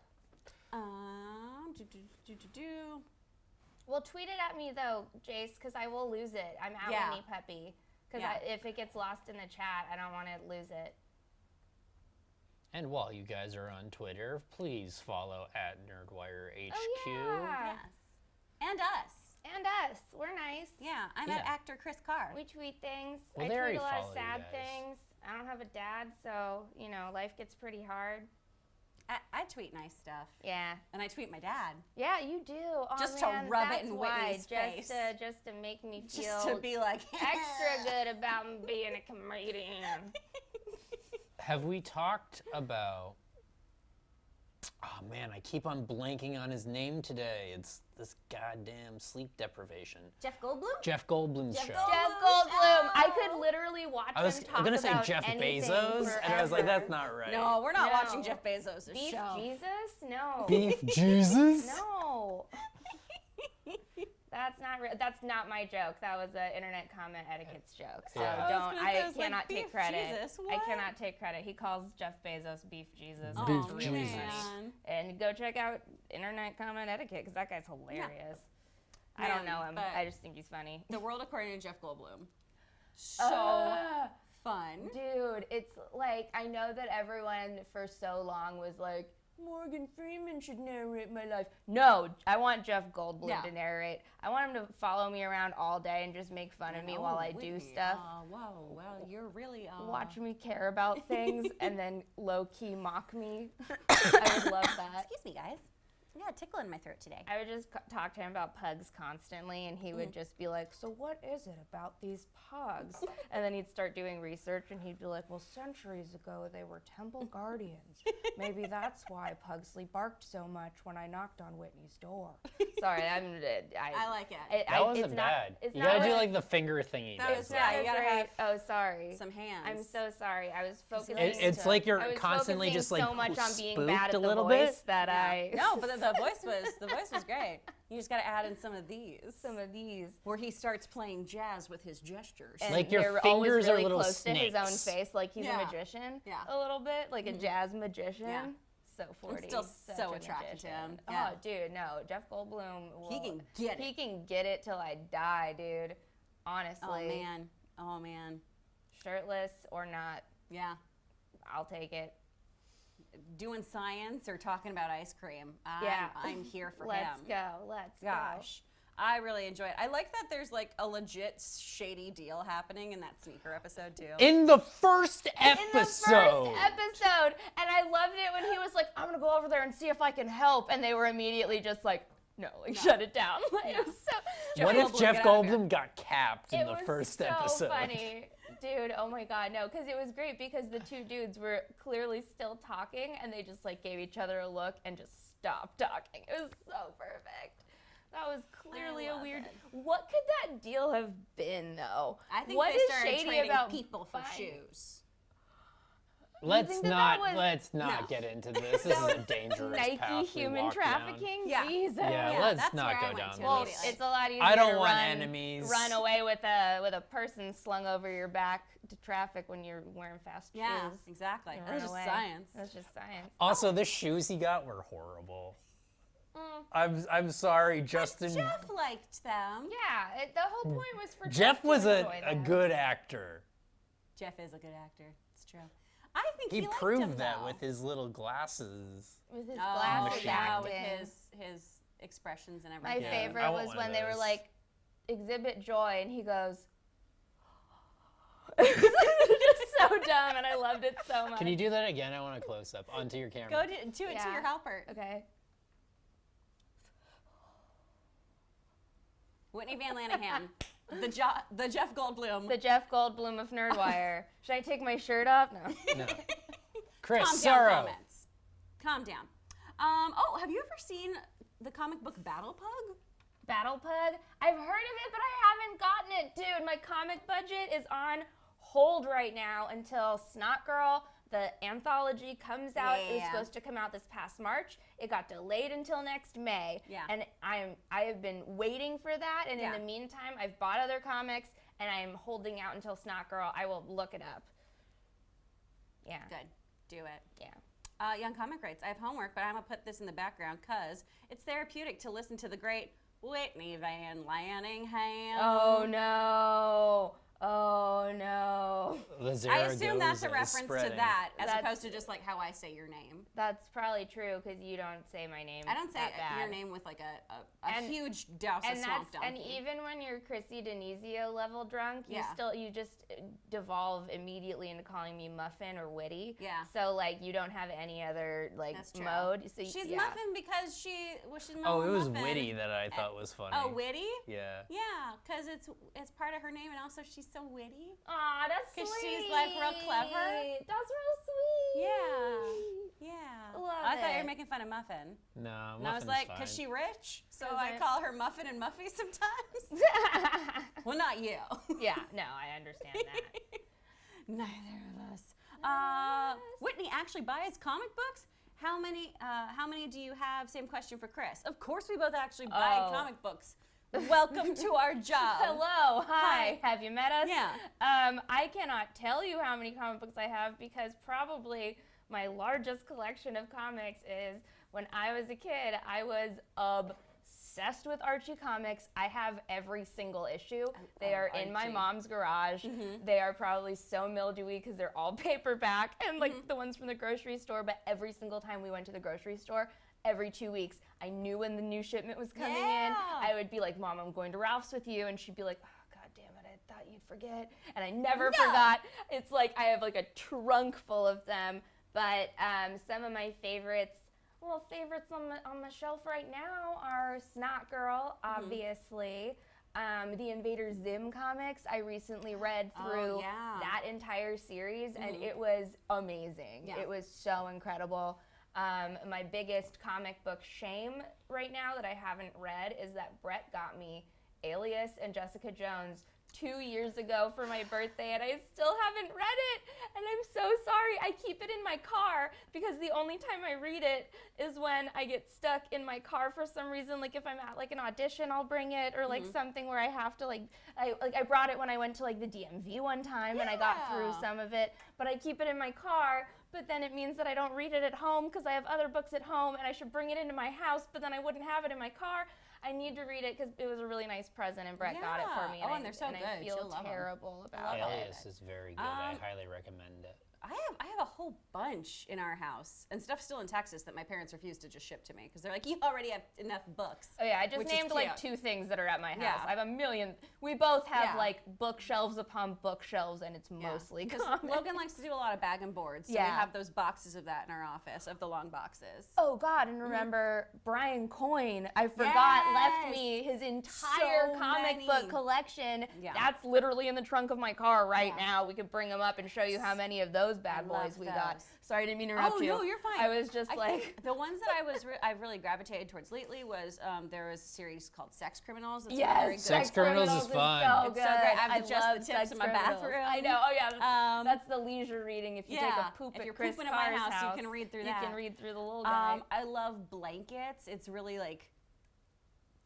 C: Well, tweet it at me, though, Jace, because I will lose it. I'm at Winnie Peppy. Because if it gets lost in the chat, I don't want to lose it.
A: And while you guys are on Twitter, please follow at NerdWireHQ.
C: Oh, yeah.
B: Yes. And us.
C: And us. We're nice.
B: Yeah, I'm at actor Kris Carr.
C: We tweet things.
A: Well,
C: I
A: they
C: tweet
A: already
C: a lot
A: follow
C: of
A: you
C: sad
A: guys.
C: things. I don't have a dad, so, you know, life gets pretty hard.
B: I tweet nice stuff.
C: Yeah.
B: And I tweet my dad.
C: Yeah, you do. Oh,
B: Just
C: man,
B: to rub it
C: that's
B: in
C: why.
B: Whitney's face.
C: Just to make me feel
B: Just to be like,
C: extra good about being a comedian.
A: Have we talked about... Oh man, I keep on blanking on his name today. It's this goddamn sleep deprivation.
B: Jeff Goldblum?
A: Jeff Goldblum's show.
C: Jeff Goldblum. I could literally watch
A: I was
C: him talk
A: gonna say
C: about
A: Jeff
C: anything
A: Bezos, and I was like,
C: forever.
A: that's not right.
B: No, we're not
C: No.
B: watching Jeff Bezos'
C: Beef
B: show.
C: Jesus? No.
A: Beef Jesus?
C: No. That's not my joke. That was an internet comment etiquette's joke. So
A: Yeah.
C: I cannot take
B: Beef
C: credit.
B: Jesus,
C: I
B: what?
C: cannot take credit. He calls Jeff Bezos Beef Jesus.
A: Beef
C: It's really
A: Jesus.
C: funny. And go check out internet comment etiquette because that guy's hilarious. I don't know him.
B: but-
C: I just think he's funny.
B: The World According to Jeff Goldblum. So fun.
C: Dude, it's like, I know that everyone for so long was like, Morgan Freeman should narrate my life. No, I want Jeff Goldblum to narrate. I want him to follow me around all day and just make fun of me while I do stuff.
B: Whoa, well, you're really...
C: Watch me care about things and then low-key mock me. I would love that.
B: Excuse me, guys. I got a tickle in my throat today.
C: I would just talk to him about pugs constantly, and he would just be like, so what is it about these pugs? And then he'd start doing research, and he'd be like, well, centuries ago, they were temple guardians. Maybe that's why Pugsley barked so much when I knocked on Whitney's door. Sorry, I
B: like it.
A: That wasn't bad. You gotta do like the finger thingy.
B: That was, yeah, you gotta have
C: sorry.
B: some hands.
C: I'm so sorry. I was focusing.
A: It's like you're constantly just like
C: so much on being
A: spooked
C: bad at
A: a
C: the
A: little
C: voice
A: bit.
C: that
B: No, but the voice was great. You just got to add in some of these. Where he starts playing jazz with his gestures.
C: And
A: like your
C: they're
A: fingers
C: always really
A: are little
C: close
A: snakes.
C: to his own face, like he's a magician.
B: Yeah.
C: A little bit, like a jazz magician.
B: Yeah.
C: So 40.
B: I'm still
C: such
B: so
C: a
B: attracted to
C: magician.
B: him. Yeah.
C: Oh, dude, no. Jeff Goldblum.
B: He can get it.
C: He can get it till I die, dude. Honestly.
B: Oh, man.
C: Shirtless or not,
B: Yeah.
C: I'll take it.
B: Doing science or talking about ice cream. I'm here for him.
C: Let's go.
B: Gosh. I really enjoy it. I like that there's like a legit shady deal happening in that sneaker episode too.
A: In the first episode.
C: In the first episode. And I loved it when he was like, I'm going to go over there and see if I can help. And they were immediately just like, no, shut it down. Like, it was so,
A: what if Jeff Goldblum got capped in the first episode?
C: It was so funny. Dude, oh my God, no, because it was great because the two dudes were clearly still talking and they just like gave each other a look and just stopped talking. It was so perfect. That was clearly a weird. What could that deal have been though?
B: I think
C: what
B: they
C: is
B: started
C: shady
B: trading
C: about
B: people for shoes.
A: Let's not get into this. This is a dangerous
C: Nike
A: path
C: human trafficking?
B: Yeah.
C: Jesus.
A: Yeah, let's
B: that's
A: not
B: where I
A: go
B: went
A: down
B: to.
A: this.
C: Well, it's a lot easier
A: I don't
C: to
A: want enemies.
C: run away with a person slung over your back to traffic when you're wearing fast shoes.
B: Yeah, exactly. That's just science.
C: That's just science.
A: Also, the shoes he got were horrible. I'm sorry, Justin.
B: Jeff liked them.
C: Yeah, the whole point was for
A: Jeff
C: to
A: was
C: enjoy
A: a
C: them.
A: good actor.
B: Jeff is a good actor. It's true. I think
A: He
B: liked
A: proved
B: him,
A: that
B: though.
A: with his little glasses.
C: With his glasses
B: yeah, with
C: acting.
B: his expressions and
C: My
B: everything.
C: favorite
A: I want
C: was
A: one
C: when
A: of
C: they were
A: those.
C: like, exhibit joy, and he goes, just so dumb, and I loved it so much.
A: Can you do that again? I want a close up onto your camera.
B: Go do it to your helper.
C: Okay.
B: Whitney Van Laningham, the Jeff Goldblum.
C: The Jeff Goldblum of NerdWire. Should I take my shirt off? No.
A: No. Chris,
B: Calm down,
A: Sorrow.
B: comments. Calm down. Oh, have you ever seen the comic book Battle Pug?
C: Battle Pug? I've heard of it, but I haven't gotten it. Dude, my comic budget is on hold right now until Snot Girl, the anthology, comes out. It was supposed to come out this past March. It got delayed until next May.
B: Yeah.
C: And I have been waiting for that, and in the meantime, I've bought other comics, and I'm holding out until Snot Girl. I will look it up. Yeah.
B: Good. Do it.
C: Yeah.
B: Young Comic Rights. I have homework, but I'm going to put this in the background because it's therapeutic to listen to the great Whitney Van Laningham.
C: Oh, no. Oh, no.
B: I assume that's a reference to that as opposed to just like how I say your name.
C: That's probably true because you don't say my name.
B: I don't say
C: that bad.
B: your name with like a huge douse of swamp donkey.
C: And even when you're Chrissy Denizio level drunk, you just devolve immediately into calling me Muffin or Witty.
B: Yeah.
C: So like you don't have any other like
B: That's true.
C: mode. So
B: she's Muffin because she's
A: Oh,
B: Mama
A: it was
B: Muffin.
A: Witty that I thought was funny.
B: Oh, Witty?
A: Yeah.
B: Yeah, because it's part of her name and also she's so witty.
C: Aw, that's sweet.
B: Because she's like real clever.
C: That's real sweet.
B: Yeah.
C: Love
B: I thought you
C: it.
B: were making fun of Muffin.
A: No,
B: And I was like, because she rich, so I call her Muffin and Muffy sometimes. Well, not you.
C: Yeah, no, I understand that.
B: Neither of us. Whitney actually buys comic books. How many do you have? Same question for Kris. Of course, we both actually buy comic books. Welcome to our job.
C: Hello, hi. Have you met us?
B: Yeah.
C: I cannot tell you how many comic books I have because probably my largest collection of comics is when I was a kid. I was obsessed with Archie comics. I have every single issue. They are in my
B: Archie.
C: mom's garage. They are probably so mildewy because they're all paperback and like the ones from the grocery store. But every single time we went to the grocery store, every 2 weeks, I knew when the new shipment was coming in. I would be like, Mom, I'm going to Ralph's with you. And she'd be like, oh, God damn it, I thought you'd forget. And I never forgot. It's like I have like a trunk full of them. But some of my favorites, favorites on the shelf right now are Snot Girl, obviously. The Invader Zim comics, I recently read through that entire series, and it was amazing. It was so incredible. My biggest comic book shame right now that I haven't read is that Brett got me Alias and Jessica Jones 2 years ago for my birthday, and I still haven't read it, and I'm so sorry. I keep it in my car because the only time I read it is when I get stuck in my car for some reason. Like if I'm at like an audition, I'll bring it, or like something where I have to I brought it when I went to like the DMV one time and I got through some of it, but I keep it in my car. But then it means that I don't read it at home because I have other books at home, and I should bring it into my house, but then I wouldn't have it in my car. I need to read it because it was a really nice present, and Brett got it for me.
B: And they're so good.
C: I feel terrible about it.
A: Alias is very good. I highly recommend it.
B: I have a whole bunch in our house and stuff still in Texas that my parents refuse to just ship to me because they're like, you already have enough books.
C: Oh yeah, I just named like 2 things that are at my house. I have a million. We both have like bookshelves upon bookshelves, and it's mostly comics.
B: Logan likes to do a lot of bag and boards, so we have those boxes of that in our office, of the long boxes.
C: Oh God, and remember Brian Coyne, I forgot, left me his entire comic book collection. That's literally in the trunk of my car right now. We could bring them up and show you how many of those bad boys we got. Sorry, I didn't mean to interrupt you.
B: Oh, no, you're fine.
C: I was just
B: the ones that I've really gravitated towards lately was there was a series called Sex Criminals. That's
C: yes,
A: Sex Criminals is fun.
C: So
B: it's so great. I have just the tips in my bathroom.
C: I know. Oh yeah, that's the leisure reading. If you take a poop at Kris Carr's
B: my house, you can read through that.
C: You can read through the little guy.
B: I love Blankets. It's really like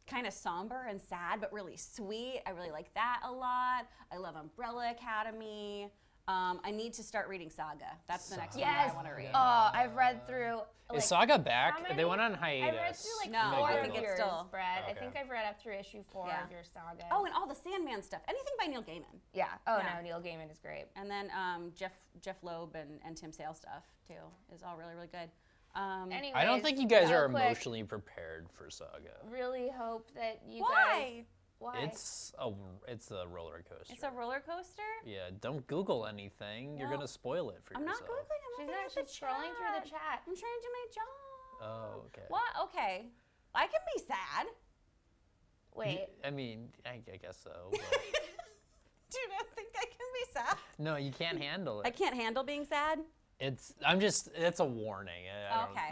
B: kind of somber and sad, but really sweet. I really like that a lot. I love Umbrella Academy. I need to start reading Saga. That's the next one that I want to read.
C: Oh, I've read through.
A: Is Saga back? They went on hiatus.
C: I read through 4
B: I think it's still.
C: Brad. Okay. I think I've read up through issue 4 of your Saga.
B: Oh, and all the Sandman stuff. Anything by Neil Gaiman.
C: Yeah. Oh no, Neil Gaiman is great.
B: And then Jeff Loeb and Tim Sale stuff too is all really, really good.
C: Anyways,
A: I don't think you guys are emotionally prepared for Saga.
C: Really hope that you guys. Why?
A: It's a roller coaster.
B: It's a roller coaster?
A: Yeah, don't Google anything. You're going to spoil it for yourself.
B: I'm not Googling.
C: She's scrolling through the chat.
B: I'm trying to do my job.
A: Oh, okay.
B: What? Okay. I can be sad.
C: Wait.
A: I mean, I guess so.
B: Do you not think I can be sad?
A: No, you can't handle it.
B: I can't handle being sad?
A: It's a warning.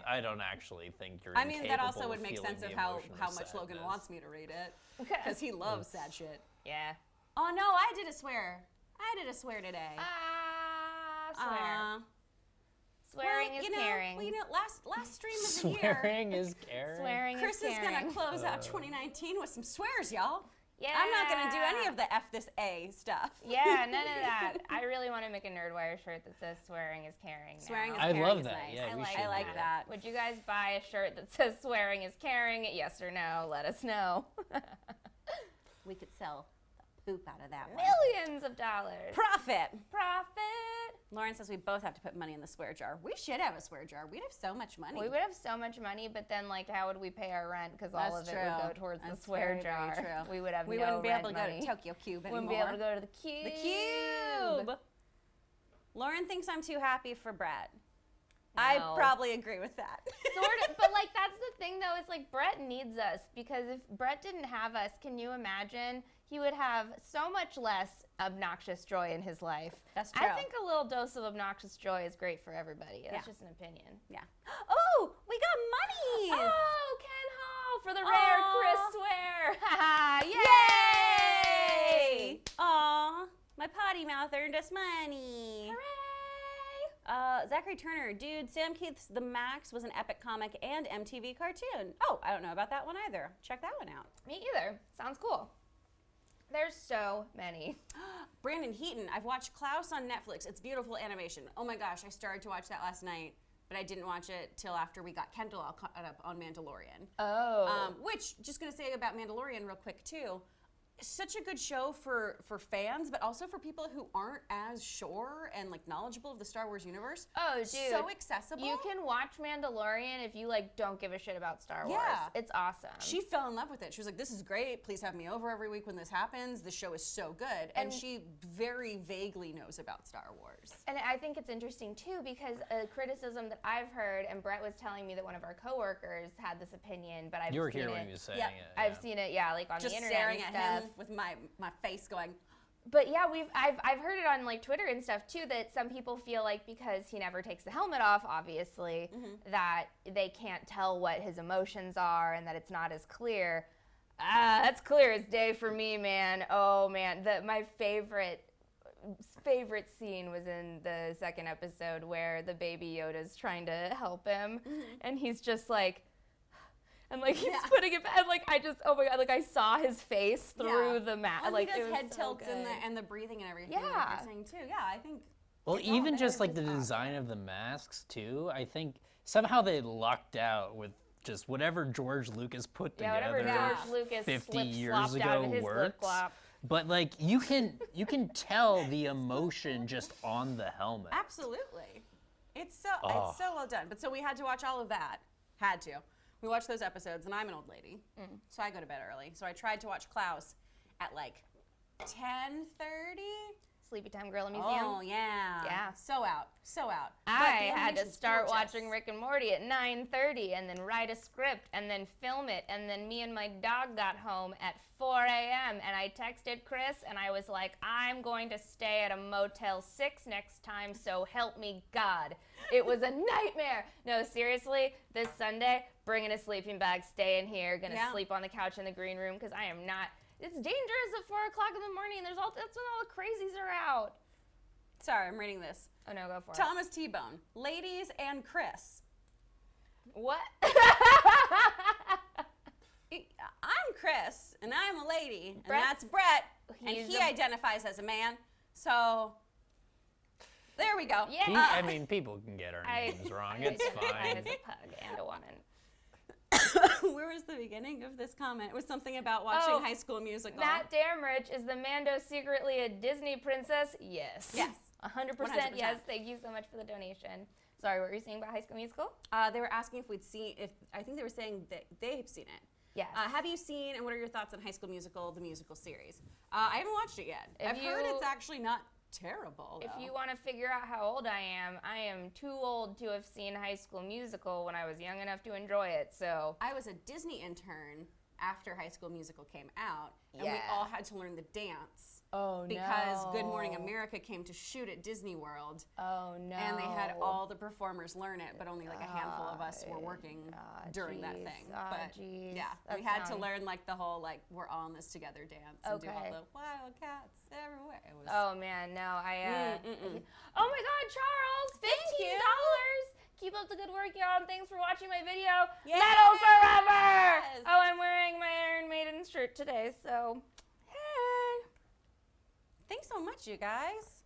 A: I don't actually think you're incapable.
B: I mean, that also would make sense of how much
A: sadness.
B: Logan wants me to read it. Because he loves sad shit.
C: Yeah.
B: Oh no, I did a swear. today.
C: Swear. Swearing is caring.
B: Well, last stream of the year.
A: Swearing is caring.
C: Swearing
B: Chris
C: is caring.
B: is gonna close out 2019 with some swears, y'all.
C: Yeah.
B: I'm not gonna do any of the F this A stuff.
C: Yeah, none of that. I really want to make a NerdWire shirt that says "Swearing is caring."
B: Swearing is
A: I
B: caring.
A: love
B: is
A: that.
B: Nice.
A: Yeah,
B: I like that.
C: Would you guys buy a shirt that says "Swearing is caring"? Yes or no? Let us know.
B: We could sell the poop out of that one.
C: Millions of dollars.
B: Profit. Lauren says we both have to put money in the swear jar. We should have a swear jar. We'd have so much money.
C: We would have so much money, but then how would we pay our rent? Because all of it would go towards the swear jar.
B: Very true.
C: We would have
B: we
C: no
B: wouldn't be able to
C: money.
B: go to Tokyo Cube anymore.
C: Wouldn't be able to go to the Cube.
B: The Cube. Lauren thinks I'm too happy for Brett.
C: No.
B: I probably agree with that.
C: Sort of, but that's the thing though, is Brett needs us, because if Brett didn't have us, can you imagine? He would have so much less obnoxious joy in his life.
B: That's true.
C: I think a little dose of obnoxious joy is great for everybody. That's just an opinion.
B: Yeah. Oh, we got money!
C: Oh, Ken Hall for the rare Chris swear. Yay!
B: Aw, my potty mouth earned us money.
C: Hooray!
B: Zachary Turner, dude, Sam Keith's The Max was an epic comic and MTV cartoon. Oh, I don't know about that one either. Check that one out.
C: Me either. Sounds cool. There's so many.
B: Brandon Heaton, I've watched Klaus on Netflix. It's beautiful animation. Oh my gosh, I started to watch that last night. but I didn't watch it till after we got Kendall all caught up on Mandalorian.
C: Oh.
B: Which, just gonna say about Mandalorian real quick too, such a good show for fans, but also for people who aren't as sure and like knowledgeable of the Star Wars universe.
C: Oh, dude.
B: So accessible.
C: You can watch Mandalorian if you like don't give a shit about Star Wars. It's awesome.
B: She fell in love with it. She was like, this is great. Please have me over every week when this happens. The show is so good. And she very vaguely knows about Star Wars.
C: And I think it's interesting too because a criticism that I've heard, and Brett was telling me that one of our coworkers had this opinion, but I've
A: You were
C: seen
A: here
C: it.
A: when he was saying
B: Yeah.
A: it.
C: I've seen it, like on
B: Just
C: the internet
B: staring
C: and
B: at
C: stuff.
B: him with my face going.
C: But yeah, I've heard it on like Twitter and stuff too that some people feel like because he never takes the helmet off, obviously, that they can't tell what his emotions are and that it's not as clear. That's clear as day for me, man. Oh man, my favorite scene was in the second episode where the baby Yoda's trying to help him, and he's just like. And like he's putting it back, and like oh my god, like I saw his face through the mat.
B: Well,
C: like
B: he does
C: it was
B: head
C: so
B: tilts
C: good.
B: and the breathing and everything.
C: Yeah.
B: Like you're saying too. Yeah, I think.
A: Well,
B: it's all
A: even
B: there,
A: just like the
B: it's awesome.
A: design of the masks too. I think somehow they lucked out with just whatever George Lucas put together.
C: Whatever George Lucas
A: 50 years
C: slopped
A: ago
C: out of his
A: works.
C: lip glop.
A: But like you can tell the emotion just on the helmet.
B: Absolutely, it's so
A: Oh.
B: it's so well done. But so we had to watch all of that. Had to. We watched those episodes, and I'm an old lady, so I go to bed early. So I tried to watch Klaus at like 10:30.
C: Sleepy Time Gorilla Museum.
B: Oh yeah.
C: Yeah.
B: So out. But
C: I
B: the
C: had to
B: animation's
C: start
B: gorgeous.
C: watching Rick and Morty at 9:30 and then write a script and then film it, and then me and my dog got home at 4 a.m. and I texted Kris and I was like, I'm going to stay at a Motel 6 next time, so help me God. It was a nightmare. No, seriously, this Sunday, bringing a sleeping bag, staying here, gonna sleep on the couch in the green room because I am not. It's dangerous at 4 o'clock in the morning. That's when all the crazies are out.
B: Sorry, I'm reading this.
C: Oh no, go for it.
B: Thomas T-Bone, ladies and Kris.
C: What?
B: I'm Kris, and I'm a lady, and
C: Brett's-
B: that's Brett, and
C: he's
B: he
C: a-
B: identifies as a man. So there we go.
C: Yeah.
A: I mean, people can get our names wrong. It's
C: Mine
A: fine.
C: is a pug and a woman.
B: Where was the beginning of this comment? It was something about watching
C: Oh,
B: High School Musical.
C: Matt Damrich, is the Mando secretly a Disney princess? Yes.
B: Yes.
C: 100%
B: 100%.
C: yes. Thank you so much for the donation. Sorry, what were you saying about High School Musical?
B: They were asking if we'd seen, I think they were saying that they've seen it.
C: Yes.
B: Have you seen, and what are your thoughts on High School Musical, the musical series? I haven't watched it yet.
C: If
B: I've heard
C: you-
B: it's actually not terrible.
C: If
B: though.
C: you want to figure out how old I am too old to have seen High School Musical when I was young enough to enjoy it, so.
B: I was a Disney intern after High School Musical came out, and we
C: Yeah.
B: all had to learn the dance.
C: Oh,
B: Because Good Morning America came to shoot at Disney World,
C: Oh, no.
B: and they had all the performers learn it, but only like a handful of us were working during that
C: jeez.
B: thing.
C: Ah,
B: But
C: jeez.
B: yeah,
C: That
B: we had to
C: sounds-
B: learn like the whole like we're all in this together dance and do all
C: Okay.
B: the wildcats everywhere. It was
C: Oh, man, no, I,
B: Mm-mm-mm.
C: Oh, my God, Charles, $15! Keep up the good work, y'all, and thanks for watching my video.
B: Yes!
C: Metal forever! Oh, I'm wearing my Iron Maiden shirt today, so. Hey.
B: Thanks so much, you guys.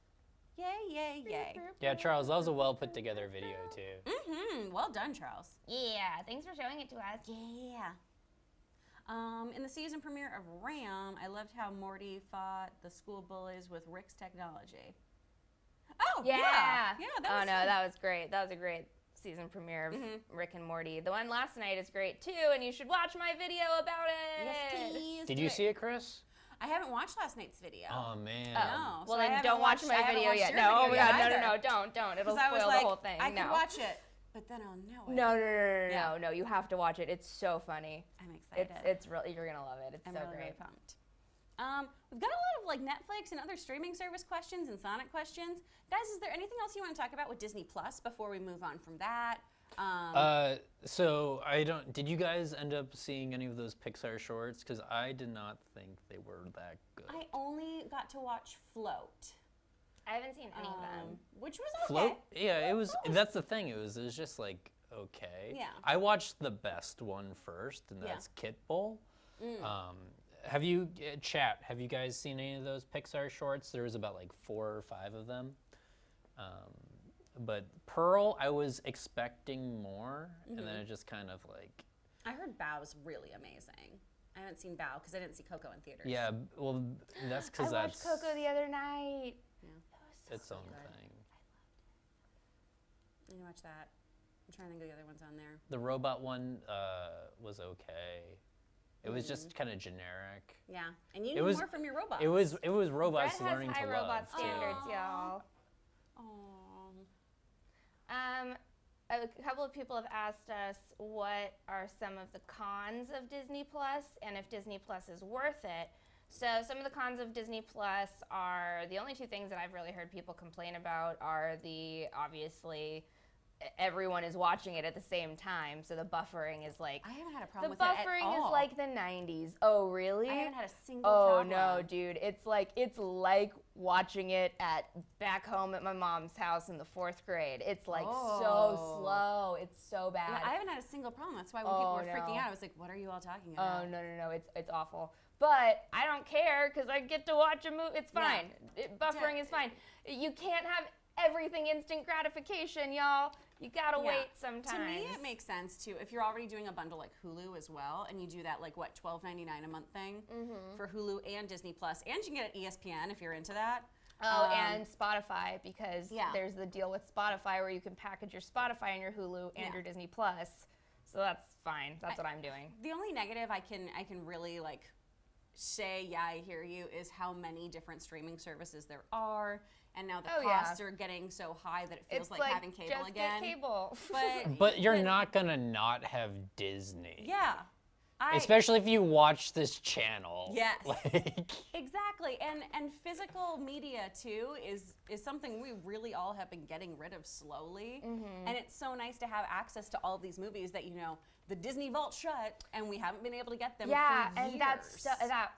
B: Yay, yay, yay.
A: Yeah, Charles, that was a well put together video too.
B: Mm-hmm. Well done, Charles.
C: Yeah, thanks for showing it to us.
B: Yeah. In the season premiere of Ram, I loved how Morty fought the school bullies with Rick's technology. Oh,
C: Yeah.
B: yeah. That
C: Oh,
B: was
C: no,
B: fun.
C: that was great. That was a great season premiere of Rick and Morty. The one last night is great, too, and you should watch my video about it.
B: Yes, please.
A: Did
B: do
A: you see it, Chris?
B: I haven't watched last night's video.
A: Oh man.
B: No.
C: Well,
B: so I
C: then
B: haven't
C: don't watch
B: watched-
C: my
B: I haven't
C: video
B: watched
C: yet.
B: your
C: No, oh
B: video
C: my God,
B: yet
C: no,
B: either.
C: don't. It'll
B: 'Cause I was
C: spoil
B: like,
C: the whole thing.
B: I
C: no.
B: could watch it, but then I'll know it.
C: No,
B: Yeah.
C: you have to watch it. It's so funny.
B: I'm excited.
C: It's really, you're gonna love it. It's
B: I'm
C: so
B: really,
C: great.
B: really pumped. We've got a lot of like Netflix and other streaming service questions and Sonic questions. Guys, is there anything else you want to talk about with Disney Plus before we move on from that?
A: So I don't. Did you guys end up seeing any of those Pixar shorts? Because I did not think they were that good.
B: I only got to watch Float,
C: I haven't seen any of them.
B: which was okay.
A: Float? Yeah, it was. That's the thing. It was just like okay.
B: Yeah.
A: I watched the best one first, and that's Kit Bowl. Have you chat? Have you guys seen any of those Pixar shorts? There was about like 4 or 5 of them. But Pearl, I was expecting more, and then it just kind of like.
B: I heard Bow's really amazing. I haven't seen Bow because I didn't see Coco in theaters.
A: Yeah, well, that's because
C: I watched Coco the other night.
B: Yeah.
C: That was
A: its own thing.
B: I didn't watch that. I'm trying to think of the other ones on there.
A: The robot one was okay. It was just kind of generic.
B: Yeah, and you need more from your robots.
A: It was robots
C: Brett
A: learning
C: has high
A: to
C: robot
A: love.
C: standards,
A: too.
C: y'all.
B: Aww.
C: A couple of people have asked us what are some of the cons of Disney Plus and if Disney Plus is worth it. So some of the cons of Disney Plus are the only two things that I've really heard people complain about are the obviously everyone is watching it at the same time, so the buffering is like
B: I haven't had a problem with
C: the
B: it at
C: buffering
B: all.
C: is like the 90s. Oh, really?
B: I haven't had a single
C: Oh
B: problem.
C: no, dude. It's like watching it at back home at my mom's house in the 4th grade. It's like so slow. It's so bad.
B: Yeah, I haven't had a single problem. That's why when people were freaking out, I was like, what are you all talking about?
C: Oh no. It's awful. But I don't care because I get to watch a movie. It's fine. Buffering is fine. You can't have everything instant gratification, y'all. You gotta wait sometimes.
B: To me, it makes sense too. If you're already doing a bundle like Hulu as well, and you do that like what $12.99 a month thing for Hulu and Disney Plus, and you can get it at ESPN if you're into that.
C: Oh, and Spotify because there's the deal with Spotify where you can package your Spotify and your Hulu and your Disney Plus. So that's fine. That's what I'm doing.
B: The only negative I can really like say, yeah, I hear you, is how many different streaming services there are. And now the costs are getting so high that it feels like having cable
C: just
B: again.
C: Get cable.
A: But you're not gonna not have Disney.
B: Yeah.
A: Especially if you watch this channel.
B: Yes.
A: Like.
B: Exactly. And physical media too is something we really all have been getting rid of slowly. And it's so nice to have access to all of these movies that the Disney Vault shut and we haven't been able to get them for years.
C: And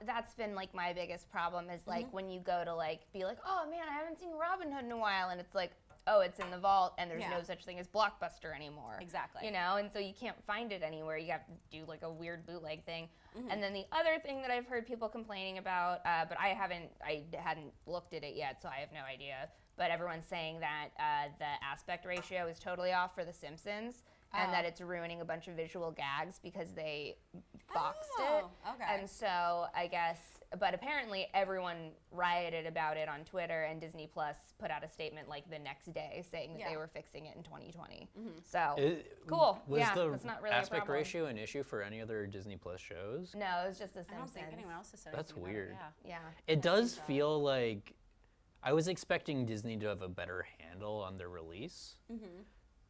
C: that's been like my biggest problem is like when you go to like be like, oh man, I haven't seen Robin Hood in a while, and it's like, oh, it's in the vault and there's no such thing as Blockbuster anymore.
B: Exactly.
C: You know, and so you can't find it anywhere. You have to do like a weird bootleg thing. And then the other thing that I've heard people complaining about, but I hadn't looked at it yet, so I have no idea. But everyone's saying that the aspect ratio is totally off for The Simpsons. And that it's ruining a bunch of visual gags because they boxed it.
B: Okay.
C: And so I guess, but apparently everyone rioted about it on Twitter, and Disney Plus put out a statement like the next day saying that they were fixing it in 2020. So cool.
A: Was the
C: that's not really
A: aspect
C: a problem.
A: ratio an issue for any other Disney Plus shows?
C: No, it was just The Simpsons.
B: I don't think anyone else has said
A: That's
B: anything about
A: weird.
B: it,
C: Yeah.
A: It does feel like I was expecting Disney to have a better handle on their release.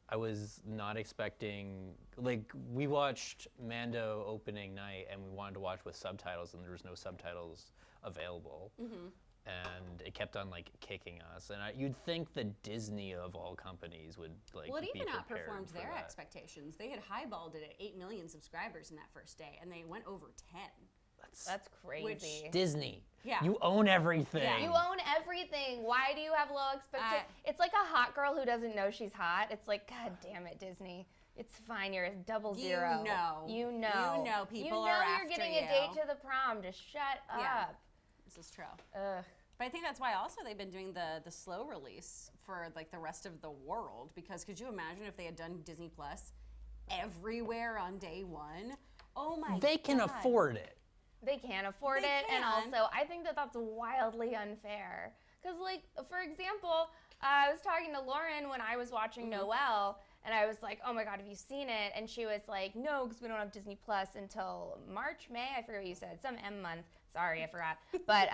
A: I was not expecting, like, we watched Mando opening night and we wanted to watch with subtitles and there was no subtitles available. And it kept on, like, kicking us. And you'd think that Disney, of all companies, would, like,
B: Well, it
A: be
B: even
A: prepared
B: outperformed
A: for
B: their
A: that.
B: expectations. They had highballed it at 8 million subscribers in that first day, and they went over 10.
C: That's crazy.
A: Disney.
B: Yeah.
A: You own everything.
B: Yeah.
C: You own everything. Why do you have low expectations? It's like a hot girl who doesn't know she's hot. It's like, God damn it, Disney. It's fine. You're a 000.
B: You know.
C: You know.
B: You know people are after
C: you're getting
B: you.
C: a date to the prom. Just shut
B: Yeah.
C: up.
B: This is true.
C: Ugh.
B: But I think that's why also they've been doing the slow release for like the rest of the world, because could you imagine if they had done Disney Plus everywhere on day one? Oh my God.
A: They can afford it.
C: They can't afford
B: They
C: it, and
B: can.
C: also I think that that's wildly unfair. Because, like, for example, I was talking to Lauren when I was watching Noelle, and I was like, "Oh my God, have you seen it?" And she was like, "No, because we don't have Disney Plus until March, May. I forget what you said, some M month. Sorry, I forgot." But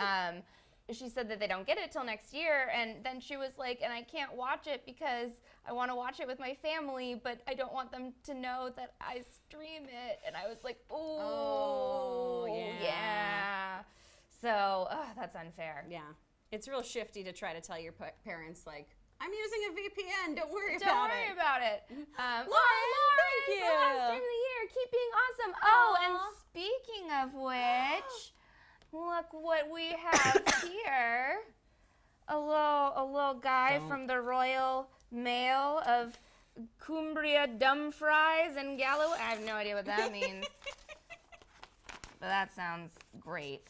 C: she said that they don't get it till next year, and then she was like, "And I can't watch it because I want to watch it with my family, but I don't want them to know that I stream it." And I was like, "Oh, yeah." So that's unfair.
B: Yeah. It's real shifty to try to tell your parents, like, I'm using a VPN, don't worry
C: Don't
B: about
C: worry
B: it.
C: about it.
B: Lauren, thank
C: the last stream of the year. Keep being awesome. Oh, and speaking of which, look what we have here. A little guy from the Royal Mail of Cumbria Dumfries and Gallo. I have no idea what that means. But that sounds great.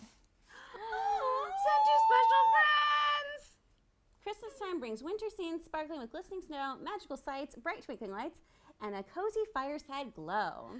C: Send to special friends.
B: Christmas time brings winter scenes sparkling with glistening snow, magical sights, bright twinkling lights, and a cozy fireside glow.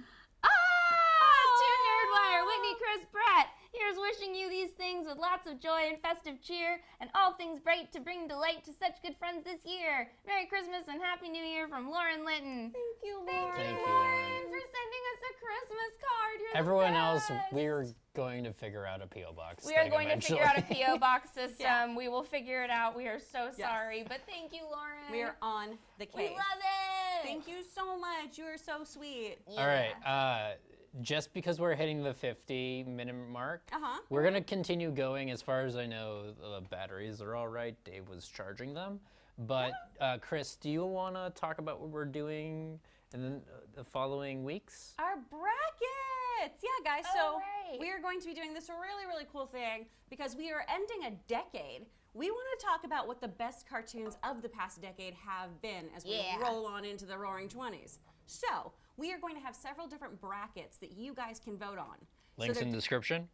C: To NerdWire, Whitney, Kris, Brett. Here's wishing you these things with lots of joy and festive cheer, and all things bright to bring delight to such good friends this year. Merry Christmas and Happy New Year from Lauren Linton.
B: Thank you, Lauren.
C: Thank you, Lauren, for sending us a Christmas card. You're
A: Everyone
C: the
A: else,
C: best.
A: we're going to figure out a P.O. box.
C: We are
A: thing
C: going
A: eventually.
C: to figure out a P.O. box system.
B: Yeah.
C: We will figure it out. We are so
B: Yes.
C: sorry, but thank you, Lauren.
B: We are on the case.
C: We love it.
B: Thank you so much. You are so sweet.
A: All right. Just because we're hitting the 50-minute mark, we're going to continue going. As far as I know, the batteries are all right. Dave was charging them. But, Kris, do you want to talk about what we're doing in the following weeks?
B: Our brackets. Yeah, guys. So
C: right.
B: we are going to be doing this really, really cool thing because we are ending a decade. We want to talk about what the best cartoons of the past decade have been as we roll on into the roaring 20s. So we are going to have several different brackets that you guys can vote on.
A: Links in the description?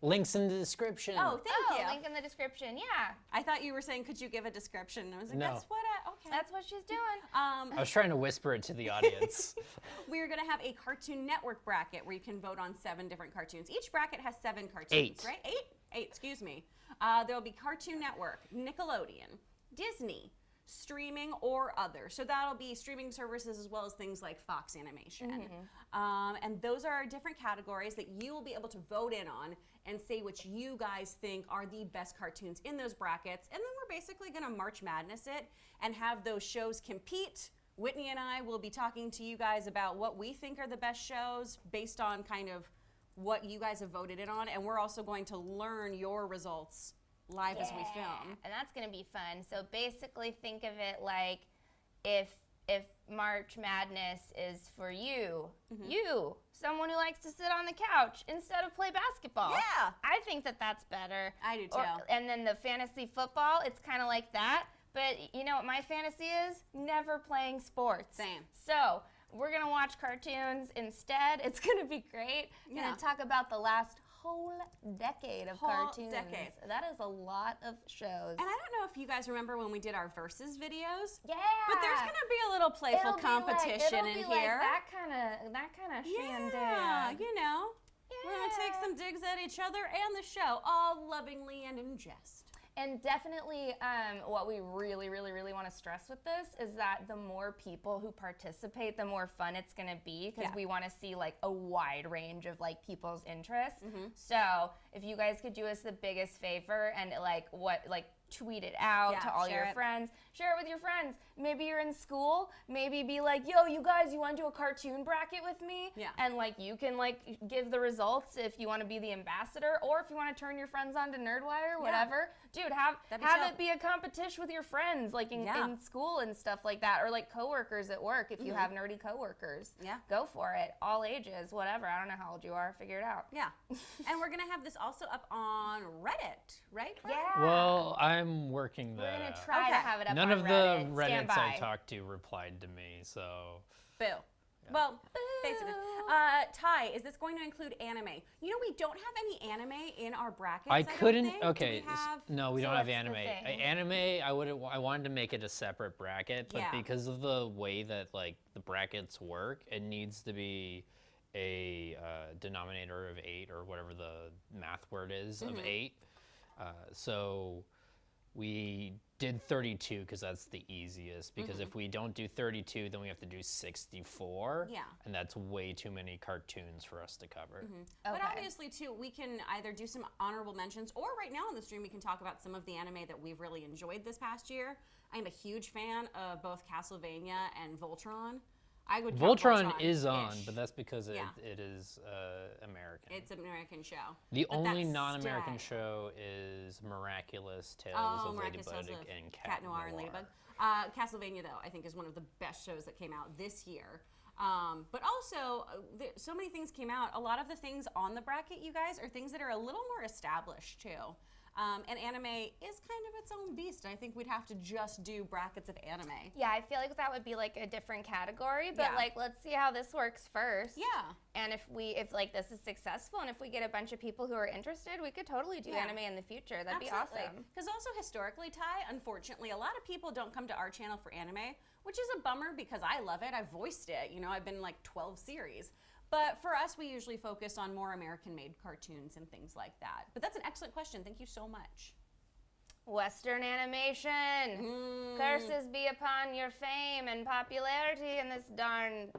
A: Links in the description.
B: Oh, thank you.
C: Link in the description, yeah.
B: I thought you were saying, could you give a description? I was like,
A: No.
B: that's what okay.
C: That's what she's doing.
A: I was trying to whisper it to the audience.
B: We're going to have a Cartoon Network bracket where you can vote on 7 different cartoons. Each bracket has 7 cartoons,
A: 8.
B: right? 8, excuse me. There'll be Cartoon Network, Nickelodeon, Disney, streaming or other. So that'll be streaming services as well as things like Fox Animation. And those are our different categories that you will be able to vote in on and say which you guys think are the best cartoons in those brackets. And then we're basically going to March Madness it and have those shows compete. Whitney and I will be talking to you guys about what we think are the best shows based on kind of what you guys have voted in on. And we're also going to learn your results live as we film.
C: And that's going to be fun. So basically think of it like if March Madness is for you, someone who likes to sit on the couch instead of play basketball.
B: Yeah.
C: I think that that's better.
B: I do too.
C: And then the fantasy football, it's kind of like that. But you know what my fantasy is? Never playing sports.
B: Same.
C: So we're going to watch cartoons instead. It's going to be great. We're going to talk about the last whole decade of cartoons.
B: Decade.
C: That is a lot of shows.
B: And I don't know if you guys remember when we did our versus videos.
C: Yeah.
B: But there's gonna be a little playful competition in here.
C: That kind of shindig.
B: Yeah, you know. We're gonna take some digs at each other and the show, all lovingly and in jest.
C: And definitely what we really, really, really want to stress with this is that the more people who participate, the more fun it's going to be because we want to see like a wide range of like people's interests. So if you guys could do us the biggest favor and tweet it out to all your friends. Share it with your friends. Maybe you're in school. Maybe be like, yo, you guys, you want to do a cartoon bracket with me?
B: Yeah.
C: And like you can like give the results if you want to be the ambassador or if you want to turn your friends on to NerdWire, whatever. Dude, have it be a competition with your friends like in school and stuff like that, or like coworkers at work if you have nerdy coworkers.
B: Yeah.
C: Go for it. All ages, whatever. I don't know how old you are. Figure it out.
B: Yeah. And we're going to have this also up on Reddit, right?
C: Yeah.
A: Well, I'm working that
C: We're going
A: out.
C: to try to have it up
A: None
C: on
A: of
C: Reddit.
A: the
C: Stand
A: Reddits I
C: by.
A: talked to replied to me, so...
B: Boo. Well, basically. Ty, is this going to include anime? You know, we don't have any anime in our brackets.
A: I couldn't.
B: Don't think.
A: Okay.
B: Do we have?
A: No, we
C: So
A: don't have
C: what's the
A: anime.
C: thing?
A: Anime, I wanted to make it a separate bracket, but
B: Yeah.
A: because of the way that like the brackets work, it needs to be a denominator of 8 or whatever the math word is of 8. So we did 32 because that's the easiest. Because if we don't do 32, then we have to do 64.
B: Yeah.
A: And that's way too many cartoons for us to cover.
B: But
C: Okay.
B: obviously, too, we can either do some honorable mentions, or right now on the stream, we can talk about some of the anime that we've really enjoyed this past year. I'm a huge fan of both Castlevania and Voltron. I would count
A: Voltron is on,
B: Voltron-ish.
A: but that's because
B: Yeah.
A: it is American.
B: It's an American show.
A: The
B: But
A: only
B: that's
A: non-American
B: still-
A: show is Miraculous Tales of
B: Miraculous
A: Ladybug
B: Tales of
A: and
B: Cat Noir and Ladybug. Castlevania, though, I think is one of the best shows that came out this year. But also, so many things came out. A lot of the things on the bracket, you guys, are things that are a little more established, too. And anime is kind of its own beast. I think we'd have to just do brackets of anime.
C: Yeah, I feel like that would be like a different category, but
B: Yeah.
C: like let's see how this works first.
B: Yeah.
C: And if like this is successful and if we get a bunch of people who are interested, we could totally do anime in the future. That'd be awesome.
B: Because also historically, Ty, unfortunately, a lot of people don't come to our channel for anime, which is a bummer because I love it. I've voiced it. You know, I've been in like 12 series. But for us, we usually focus on more American-made cartoons and things like that. But that's an excellent question. Thank you so much.
C: Western animation. Curses be upon your fame and popularity in this darn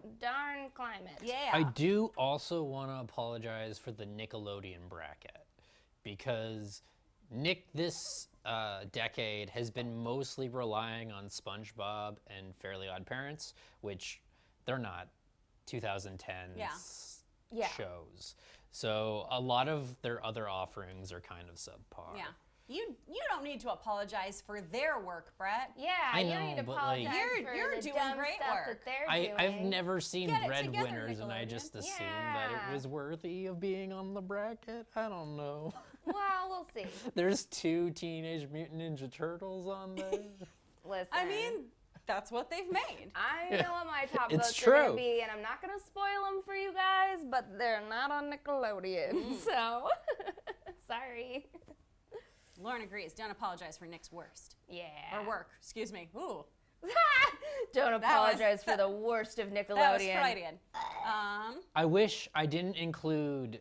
C: climate.
B: Yeah.
A: I do also want to apologize for the Nickelodeon bracket because this decade has been mostly relying on SpongeBob and Fairly Odd Parents, which they're not 2010s shows. So a lot of their other offerings are kind of subpar.
B: Yeah. You don't need to apologize for their work, Brett.
C: Yeah,
A: I
C: you
A: know,
C: don't need to
A: but,
C: apologize
A: like,
C: for
B: you're
C: the
B: doing
C: dumb
B: great
C: stuff
B: work.
C: that they're doing.
A: I've never seen
B: Get it
A: Breadwinners,
B: together,
A: and I
B: Nickelodeon.
A: just assumed that it was worthy of being on the bracket. I don't know.
C: Well, we'll see.
A: There's 2 Teenage Mutant Ninja Turtles on there.
C: Listen.
B: I mean, that's what they've made.
C: I know what my top
A: It's
C: votes are going
A: true.
C: to be, and I'm not going to spoil them for you guys, but they're not on Nickelodeon, so sorry.
B: Lauren agrees. Don't apologize for Nick's worst.
C: Yeah.
B: Or work. Excuse me. Ooh.
C: Don't apologize for the worst of
B: That was
C: Nickelodeon.
B: Freudian.
A: I wish I didn't include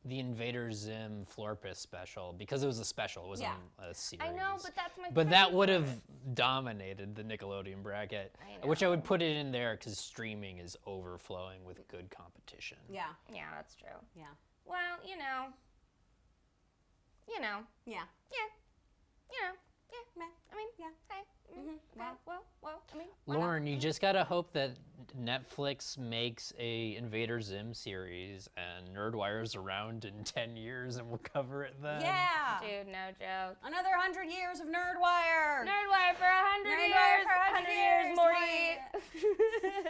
A: the Invader Zim Florpus special because it was a special. It wasn't a series.
C: I know, but that's my
A: But that
C: favorite.
A: would have dominated the Nickelodeon bracket, which I would put it in there because streaming is overflowing with good competition.
B: Yeah.
C: Yeah, that's true.
B: Yeah.
C: Well, you know.
B: Yeah.
C: Yeah.
B: Meh.
C: I mean,
B: Yeah.
C: hey. Well, I mean. why not?
A: Lauren, you just gotta hope that Netflix makes a Invader Zim series and NerdWire's around in 10 years and we'll cover it then.
B: Yeah.
C: Dude, no joke.
B: Another 100 years of NerdWire.
C: NerdWire for 100
B: NerdWire
C: years.
B: for 100
C: years, Morty.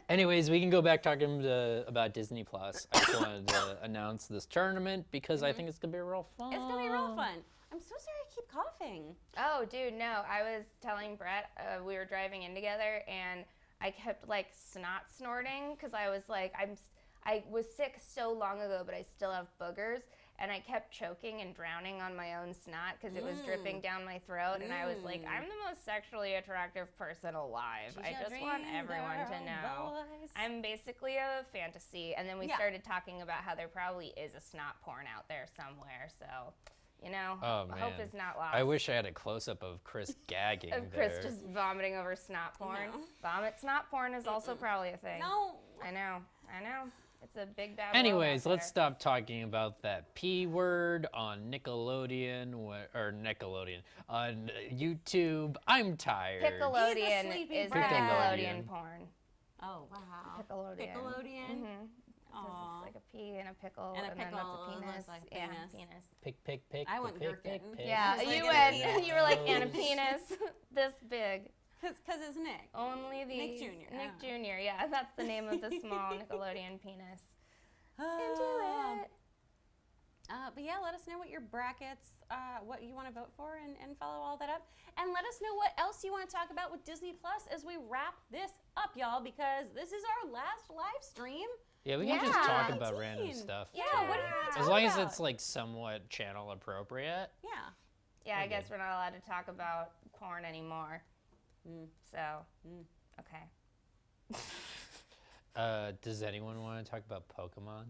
A: Anyways, we can go back talking about Disney Plus. I just wanted to announce this tournament because I think it's gonna be real fun.
B: It's going to be real fun. I'm so sorry I keep coughing.
C: Oh, dude, no. I was telling Brett, we were driving in together, and I kept, like, snot snorting because I was like, I was sick so long ago, but I still have boogers, and I kept choking and drowning on my own snot because it was dripping down my throat, and I was like, I'm the most sexually attractive person alive. I just want everyone to know. I'm basically a fantasy. And then we started talking about how there probably is a snot porn out there somewhere, so... You know, hope is not lost.
A: I wish I had a close-up of Kris gagging
C: Of Kris
A: there.
C: just vomiting over snot porn.
B: No.
C: Vomit snot porn is also probably a thing.
B: No.
C: I know. It's a big bad world
A: Anyways,
C: out
A: let's
C: there.
A: stop talking about that P word on Nickelodeon, on YouTube. I'm tired.
C: Pickelodeon
B: sleepy
C: is the
B: Brad.
C: Nickelodeon porn.
B: Oh, wow.
C: Pickelodeon.
B: Nickelodeon.
C: Mm-hmm.
B: Aw.
C: It's like a pea and a pickle,
B: And a
C: then that's
B: pickle
C: a penis.
B: looks like a
C: Yeah,
B: penis.
A: Pick.
B: I went
A: pick,
B: gherkin.
A: pick.
C: Yeah,
B: was like
C: you
B: a
C: went.
B: penis.
C: You were like, and a penis this big.
B: Because it's Nick.
C: Only the
B: Nick Jr.,
C: Nick
B: yeah.
C: Jr. Yeah, that's the name of the small Nickelodeon penis. Into it.
B: But yeah, let us know what your brackets, what you want to vote for, and follow all that up. And let us know what else you want to talk about with Disney Plus as we wrap this up, y'all, because this is our last live stream.
A: Yeah, we can just
C: Yeah.
A: talk about random stuff.
B: Yeah,
A: too.
B: what do you want to talk
A: As long
B: about?
A: as it's like somewhat channel appropriate.
B: Yeah.
C: Yeah, I
A: Okay.
C: guess we're not allowed to talk about porn anymore. So, okay.
A: Does anyone want to talk about Pokemon?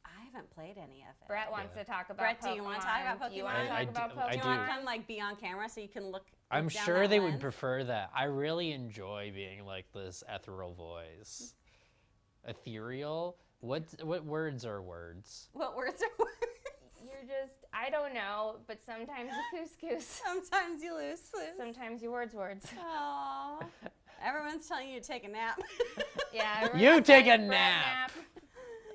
B: I haven't played any of it.
C: Brett wants to talk about
B: Brett,
C: Pokemon.
B: do you want to talk about Pokemon?
C: Do you want to talk
A: I
C: about
A: do-
C: Pokemon?
A: I
B: Do you
A: do.
B: want to come like be on camera so you can look
A: I'm
B: down
A: sure
B: that
A: they would
B: lens?
A: prefer that. I really enjoy being like this ethereal voice. Ethereal? What words are words?
B: What words are words?
C: You're just, I don't know, but sometimes you couscous.
B: Sometimes you lose.
C: Sometimes you words.
B: Aww. Everyone's telling you to take a nap.
C: Yeah.
A: You
C: everyone's
A: take
C: like,
A: a
C: "Brett,
A: nap."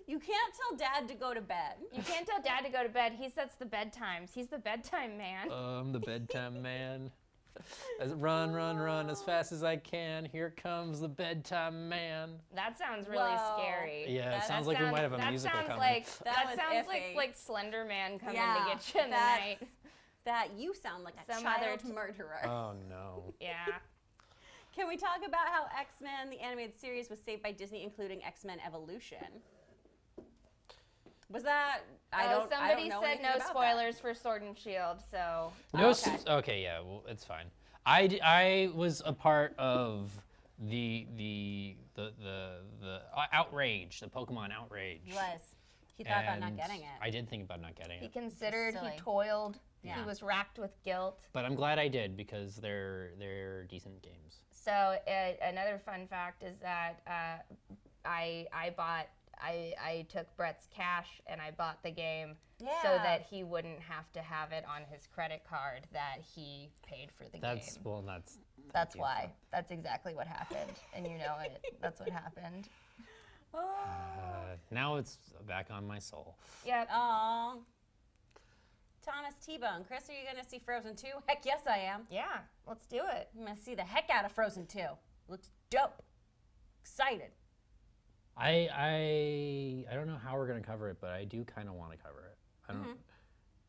B: You can't tell Dad to go to bed.
C: You can't tell Dad to go to bed. He sets the bedtimes. He's the bedtime man.
A: I'm the bedtime man. Run, run, run as fast as I can. Here comes the bedtime man.
C: That sounds really scary.
A: Yeah, it sounds like we might have a musical coming.
C: That sounds like Slender Man coming to get you in the night.
B: That you sound like a child murderer.
A: Oh, no.
C: Yeah.
B: Can we talk about how X-Men, the animated series, was saved by Disney, including X-Men Evolution? Was that?
C: Somebody said no spoilers for Sword and Shield, so.
A: No. Okay, yeah, well, it's fine. I was a part of the outrage, the Pokemon outrage.
B: He thought about not getting it.
A: I did think about not getting it.
C: He considered. He toiled. Yeah. He was racked with guilt. But
A: I'm glad I did because they're decent games.
C: So another fun fact is that I took Brett's cash and I bought the game so that he wouldn't have to have it on his credit card that he paid for the game. That's why. That's exactly what happened, and you know it. That's what happened.
A: Now it's back on my soul.
C: Yep.
B: Aww. Thomas T-Bone. Kris, are you going to see Frozen 2? Heck yes, I am.
C: Yeah, let's do it.
B: I'm going to see the heck out of Frozen 2. Looks dope. Excited.
A: I don't know how we're going to cover it, but I do kind of want to cover it. I don't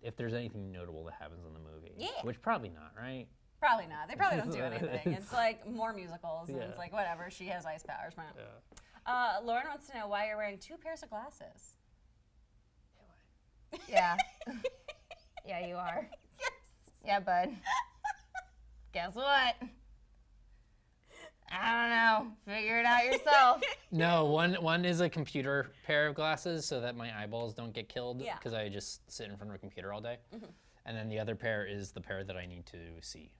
A: if there's anything notable that happens in the movie.
B: Yeah.
A: Which probably not, right?
B: Probably not. They probably don't do anything. It's like more musicals, and it's like, whatever. She has ice powers, man. Yeah. Lauren wants to know why you're wearing 2 pairs of glasses.
C: Yeah. Yeah, you are.
B: Yes.
C: Yeah, bud. Guess what? I don't know. Figure it out yourself.
A: No, one is a computer pair of glasses so that my eyeballs don't get killed because I just sit in front of a computer all day. Mm-hmm. And then the other pair is the pair that I need to see.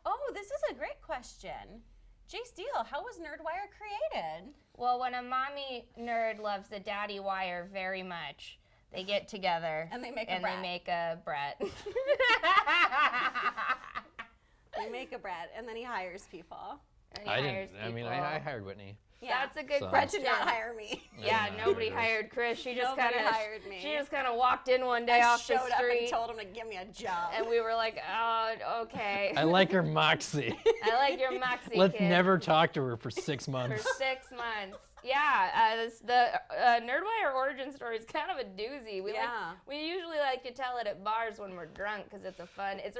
B: Oh, this is a great question. Jay Steele, how was NerdWire created?
C: Well, when a mommy nerd loves a daddy wire very much, they get together
B: and they make a
C: Brett.
B: They make a Brett, and then he hires people.
A: I hired Whitney.
C: Yeah, that's a good question.
B: Brett did not hire me.
C: Yeah, nobody hired Kris. She just kind of
B: hired me.
C: She just kind of walked in one day off the street.
B: Showed up and told him to give me a job.
C: And we were like, oh, okay.
A: I like her moxie.
C: I like your moxie.
A: Let's
C: kid.
A: never talk to her for 6 months.
C: For 6 months. Yeah, the NerdWire origin story is kind of a doozy. We usually like to tell it at bars when we're drunk because it's a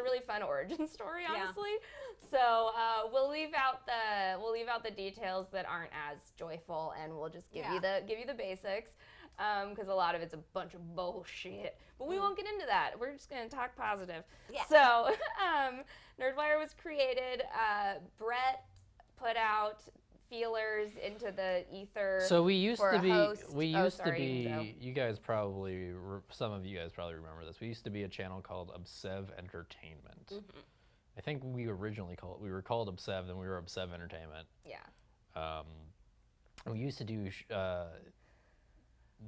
C: really fun origin story, honestly. So we'll leave out the details that aren't as joyful, and we'll just give you the basics because a lot of it's a bunch of bullshit. But we won't get into that. We're just gonna talk positive. Yeah. So NerdWire was created. Brett put out feelers into the ether.
A: So we used to be.
C: Some
A: of you guys probably remember this. We used to be a channel called Obsev Entertainment. Mm-hmm. I think we were called Obsev, then we were Obsev Entertainment.
C: Yeah.
A: We used to do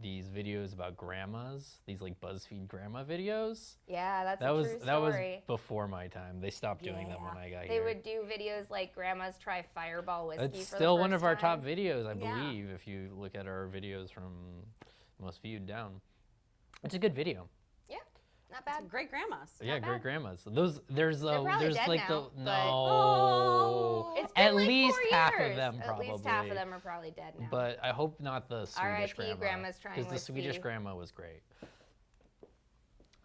A: these videos about grandmas, these like BuzzFeed grandma videos.
C: Yeah, that's a true story.
A: That was before my time. They stopped doing them when I got here.
C: They would do videos like grandmas try Fireball whiskey
A: It's
C: for the first
A: still one of our
C: time.
A: top videos, I believe, if you look at our videos from most viewed down. It's a good video.
C: Yeah, not bad.
B: Great grandmas.
A: Yeah,
C: bad.
A: great grandmas. There's
C: dead
A: like
C: now,
A: no. At least half of them probably.
C: At least half of them are probably dead now.
A: But I hope not the Swedish grandma.
C: grandma's trying
A: because the
C: whiskey.
A: Swedish grandma was great.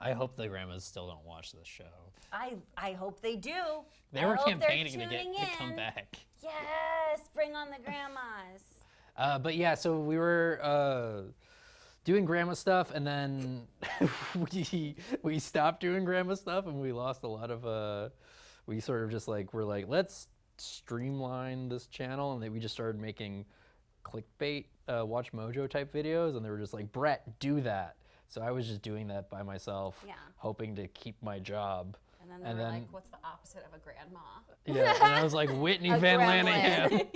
A: I hope the grandmas still don't watch this show.
B: I hope they do.
A: They were campaigning to come back.
B: Yes, bring on the grandmas.
A: But yeah, so we were doing grandma stuff, and then we stopped doing grandma stuff, and we lost a lot of. We sort of just we're like, let's streamline this channel, and then we just started making clickbait, Watch Mojo type videos, and they were just like, Brett, do that. So I was just doing that by myself, hoping to keep my job.
B: And then they were like, what's the opposite of a grandma?
A: Yeah, and I was like, Whitney Van Laningham.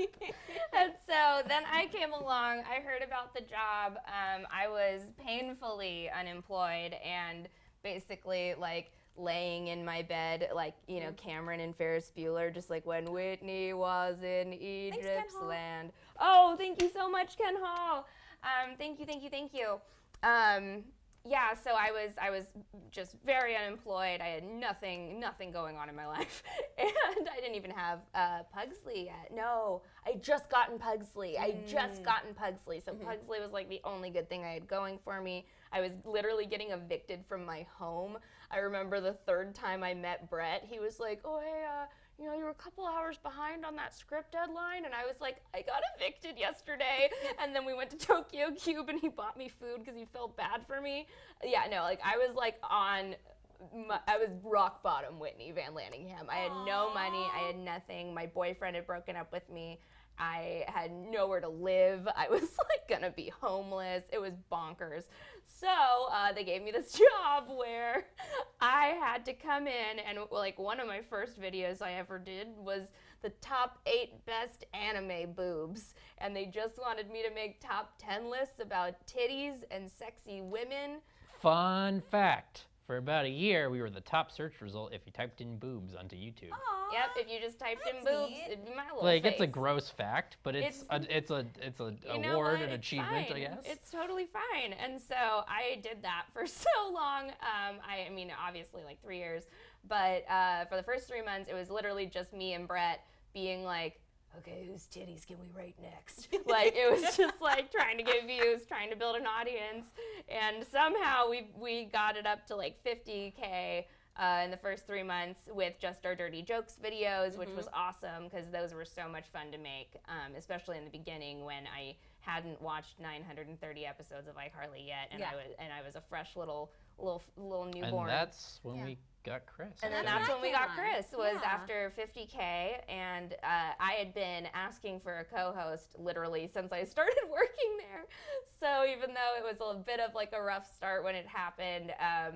C: And so then I came along, I heard about the job. I was painfully unemployed and basically laying in my bed, Cameron and Ferris Bueller, just like when Whitney was in Egypt's land. Oh, thank you so much, Ken Hall. Thank you. Yeah, so I was just very unemployed. I had nothing going on in my life, and I didn't even have Pugsley yet. No, I just gotten Pugsley. So Pugsley was like the only good thing I had going for me. I was literally getting evicted from my home. I remember the third time I met Brett, he was like, "Oh hey, you know, you were a couple hours behind on that script deadline," and I was like, "I got evicted yesterday." And then we went to Tokyo Cube, and he bought me food because he felt bad for me. Yeah, no, like I was like I was rock bottom Whitney Van Laningham. I had no money, I had nothing. My boyfriend had broken up with me. I had nowhere to live. I was like gonna be homeless. It was bonkers. So they gave me this job where I had to come in, and like one of my first videos I ever did was the top 8 best anime boobs, and they just wanted me to make top 10 lists about titties and sexy women.
A: Fun fact. For about a year, we were the top search result if you typed in boobs onto YouTube.
B: Aww,
C: Yep, if you just typed in boobs, it'd be my little
A: Like,
C: face.
A: it's a gross fact, but it's an award and achievement,
C: fine.
A: I guess.
C: It's totally fine. And so I did that for so long. I mean, obviously like 3 years, but for the first 3 months, it was literally just me and Brett being like, okay, whose titties can we rate next? Like, it was just like trying to get views, trying to build an audience. And somehow we got it up to like 50K in the first 3 months with just our Dirty Jokes videos, which was awesome because those were so much fun to make, especially in the beginning when I hadn't watched 930 episodes of iCarly yet, and I was a fresh little newborn.
A: And that's when we got Kris.
C: And then that's when we got Kris, was after 50K, and I had been asking for a co-host literally since I started working there. So even though it was a bit of like a rough start when it happened,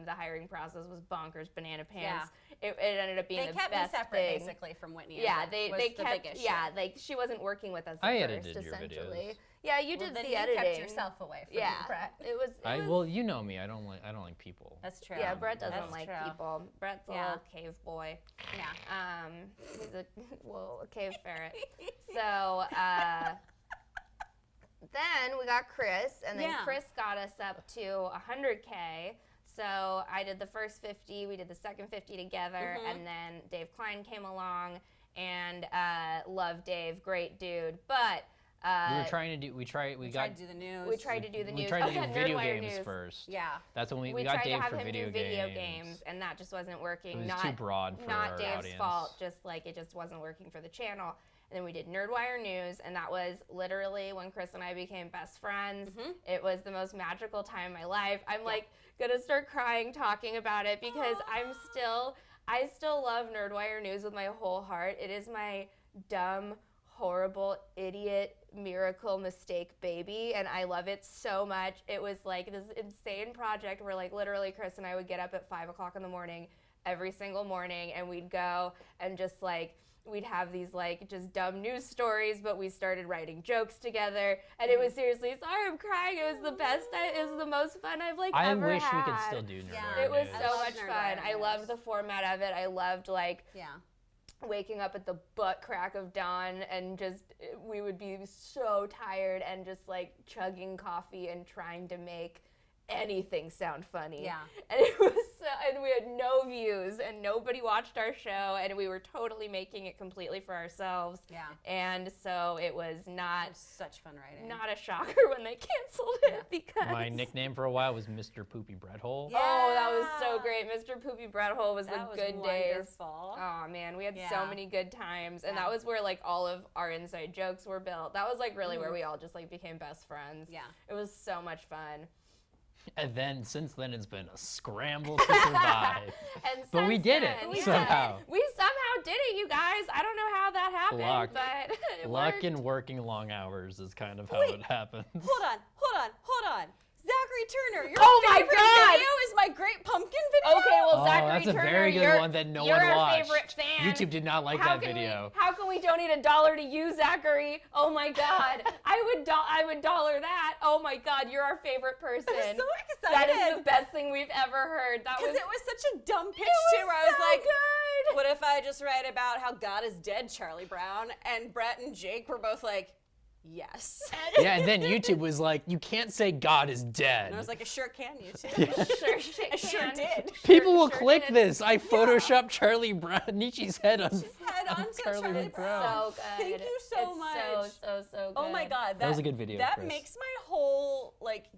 C: the hiring process was bonkers, banana pants. Yeah. It ended up being the best thing.
B: They kept me separate basically from Whitney.
C: Yeah, they kept, like she wasn't working with us at
A: I
C: first,
A: edited your
C: essentially.
A: videos.
C: Yeah, you did the editing.
B: You kept yourself away from me, Brett.
C: It was
A: Well, you know me. I don't like people.
B: That's true.
C: Yeah, Brett doesn't like people. Brett's a little cave boy.
B: Yeah.
C: He's a cave ferret. So then we got Kris, and then Kris got us up to 100K. So I did the first 50, we did the second 50 together, and then Dave Klein came along, and love Dave, great dude, but
A: we tried to do the news.
C: We tried to do the news.
A: We tried to do video
C: NerdWire
A: games
C: news.
A: first.
B: Yeah.
A: That's when we got Dave for
C: video games, and that just wasn't working.
A: It was too broad for
C: not
A: our
C: Dave's
A: audience.
C: fault. Just like it just wasn't working for the channel. And then we did NerdWire News, and that was literally when Kris and I became best friends. It was the most magical time of my life. I'm like gonna start crying talking about it because I still love NerdWire News with my whole heart. It is my dumb, horrible, idiot, miracle, mistake baby, and I love it so much. It was like this insane project where like literally Kris and I would get up at 5 o'clock in the morning every single morning, and we'd go and just like we'd have these like just dumb news stories, but we started writing jokes together, and it was seriously, sorry I'm crying, it was the best, it was the most fun I've like ever had.
A: I wish we could still do NerdWire
C: It was
A: News.
C: so much fun. I loved the format of it. I loved like waking up at the butt crack of dawn, and just we would be so tired and just like chugging coffee and trying to make anything sound funny.
B: Yeah.
C: And it was and we had no views and nobody watched our show, and we were totally making it completely for ourselves.
B: Yeah.
C: And so it was
B: such fun writing.
C: Not a shocker when they canceled it because
A: My nickname for a while was Mr. Poopy Bread Hole.
B: Yeah.
C: Oh, that was so great. Mr. Poopy Bread Hole was
B: That
C: the good days.
B: Wonderful.
C: Oh man, we had so many good times, and that was where like all of our inside jokes were built. That was like really where we all just like became best friends.
B: Yeah.
C: It was so much fun.
A: And then, since then, it's been a scramble to survive. But we did it
C: We
A: somehow.
C: We somehow did it, you guys. I don't know how that happened,
A: Luck.
C: but it
A: Luck
C: worked.
A: and working long hours is kind of how it happens.
B: Hold on. Zachary Turner, your
C: God.
B: favorite video is my Great Pumpkin video?
C: Okay, well,
A: Oh,
C: Zachary
A: that's a
C: Turner,
A: very good
C: you're,
A: one that no
C: you're
A: one
C: our
A: watched.
C: favorite fan.
A: YouTube did not like that video.
C: How can we donate $1 to you, Zachary? Oh my God, I would dollar that. Oh my God, you're our favorite person.
B: I'm so excited.
C: That is the best thing we've ever heard.
B: Because it was such a dumb pitch
C: It
B: too,
C: was
B: where I was
C: so
B: like,
C: good.
B: what if I just write about how God is dead, Charlie Brown? And Brett and Jake were both like, yes.
A: Yeah, and then YouTube was like, you can't say God is dead.
B: And I was like, I sure can, YouTube.
C: I
B: sure did.
A: People will
C: sure
A: click
C: did.
A: this. I photoshopped Charlie Brown, Nietzsche's head on
B: Head on
A: Charlie Brown.
C: So good.
B: Thank you so much.
C: So good.
B: Oh my God,
A: That was a good video,
B: That
A: Kris.
B: makes my whole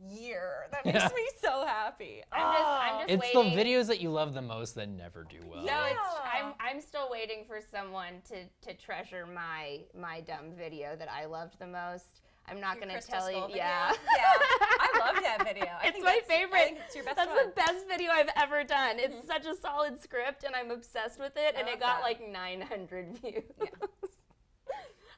B: year. That makes me so happy.
C: I'm just
A: It's
C: waiting.
A: the videos that you love the most that never do well.
C: No,
B: Yeah.
C: I'm still waiting for someone to treasure my dumb video that I loved the most. I'm not
B: Your
C: gonna
B: Crystal
C: tell you.
B: Skull video?
C: Yeah.
B: Yeah. I love that video. I
C: It's
B: think
C: my
B: that's-
C: favorite.
B: I think it's your best
C: That's
B: one.
C: the best video I've ever done. It's such a solid script, and I'm obsessed with it. And
B: I
C: it
B: love
C: got
B: that.
C: 900 views.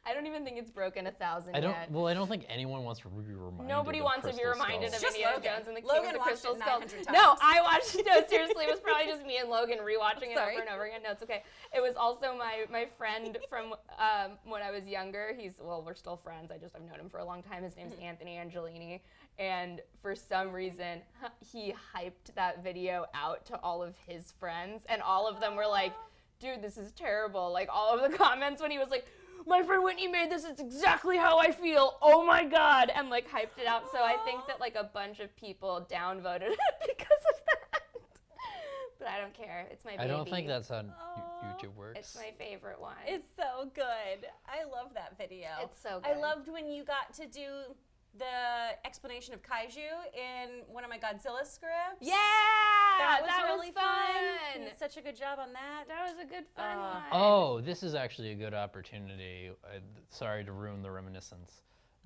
C: I don't even think it's broken 1,000
A: I don't.
C: yet.
A: Well, I don't think anyone wants to be reminded.
C: Nobody
A: of
C: wants to be
A: Crystal
C: reminded
A: Skull.
C: of
B: Just
C: Indiana
B: Logan.
C: Jones and the King
B: Logan
C: of the
B: watched
C: Crystal
B: it
C: Skull.
B: 900
C: No,
B: times.
C: I watched it. No, seriously, it was probably just me and Logan rewatching it
B: Sorry.
C: over and over again. No, it's okay. It was also my friend from when I was younger. We're still friends. I've known him for a long time. His name's Anthony Angelini. And for some reason, he hyped that video out to all of his friends. And all of them were like, dude, this is terrible. Like, all of the comments when he was like, my friend Whitney made this, it's exactly how I feel, oh my God, and hyped it out. So I think that a bunch of people downvoted it because of that. But I don't care, it's my baby.
A: I don't think that's how YouTube works.
C: It's my favorite one.
B: It's so good. I love that video.
C: It's so good.
B: I loved when you got to do the explanation of kaiju in one of my Godzilla scripts.
C: Yeah!
B: That was
C: that
B: really
C: was
B: fun.
C: fun.
B: You did such a good job on that.
C: That was a good fun one.
A: Oh, this is actually a good opportunity. Sorry to ruin the reminiscence,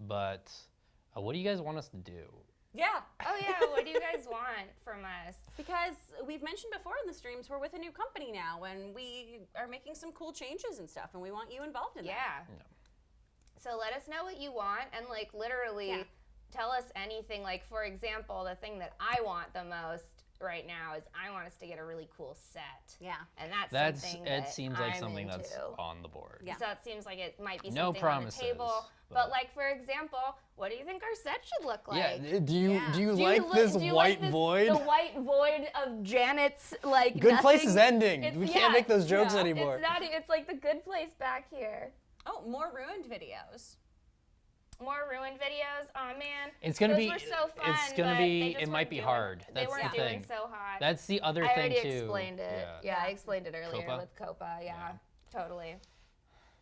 A: but what do you guys want us to do?
B: Yeah.
C: Oh yeah, what do you guys want from us?
B: Because we've mentioned before in the streams, we're with a new company now, and we are making some cool changes and stuff, and we want you involved in that.
C: Yeah. So let us know what you want, and literally tell us anything. For example, the thing that I want the most right now is I want us to get a really cool set.
B: Yeah.
C: And that's something
A: It
C: that
A: seems like
C: I'm
A: something
C: into.
A: that's on the board.
B: Yeah.
C: So it seems like it might be
A: No
C: something
A: promises,
C: on the table. But for example, what do you think our set should look like?
A: Yeah. Do you
C: Do
A: like
C: you
A: this
C: do you
A: white
C: like
A: void?
C: The white void of Janet's
A: Good Place is
C: nothing.
A: ending. We can't make those jokes anymore.
C: It's like the good place back here.
B: Oh, more ruined videos.
C: More ruined videos. Oh man,
A: It's gonna
C: those
A: be.
C: were so fun,
A: It's gonna
C: but
A: be.
C: they just
A: It might
C: weren't
A: be
C: doing-
A: hard.
C: They
A: That's
C: weren't
A: the
C: doing
A: thing.
C: so hot.
A: That's the other
C: I
A: thing
C: already
A: too.
C: explained it. Yeah, I explained it earlier
A: Copa?
C: with Copa. Yeah, totally.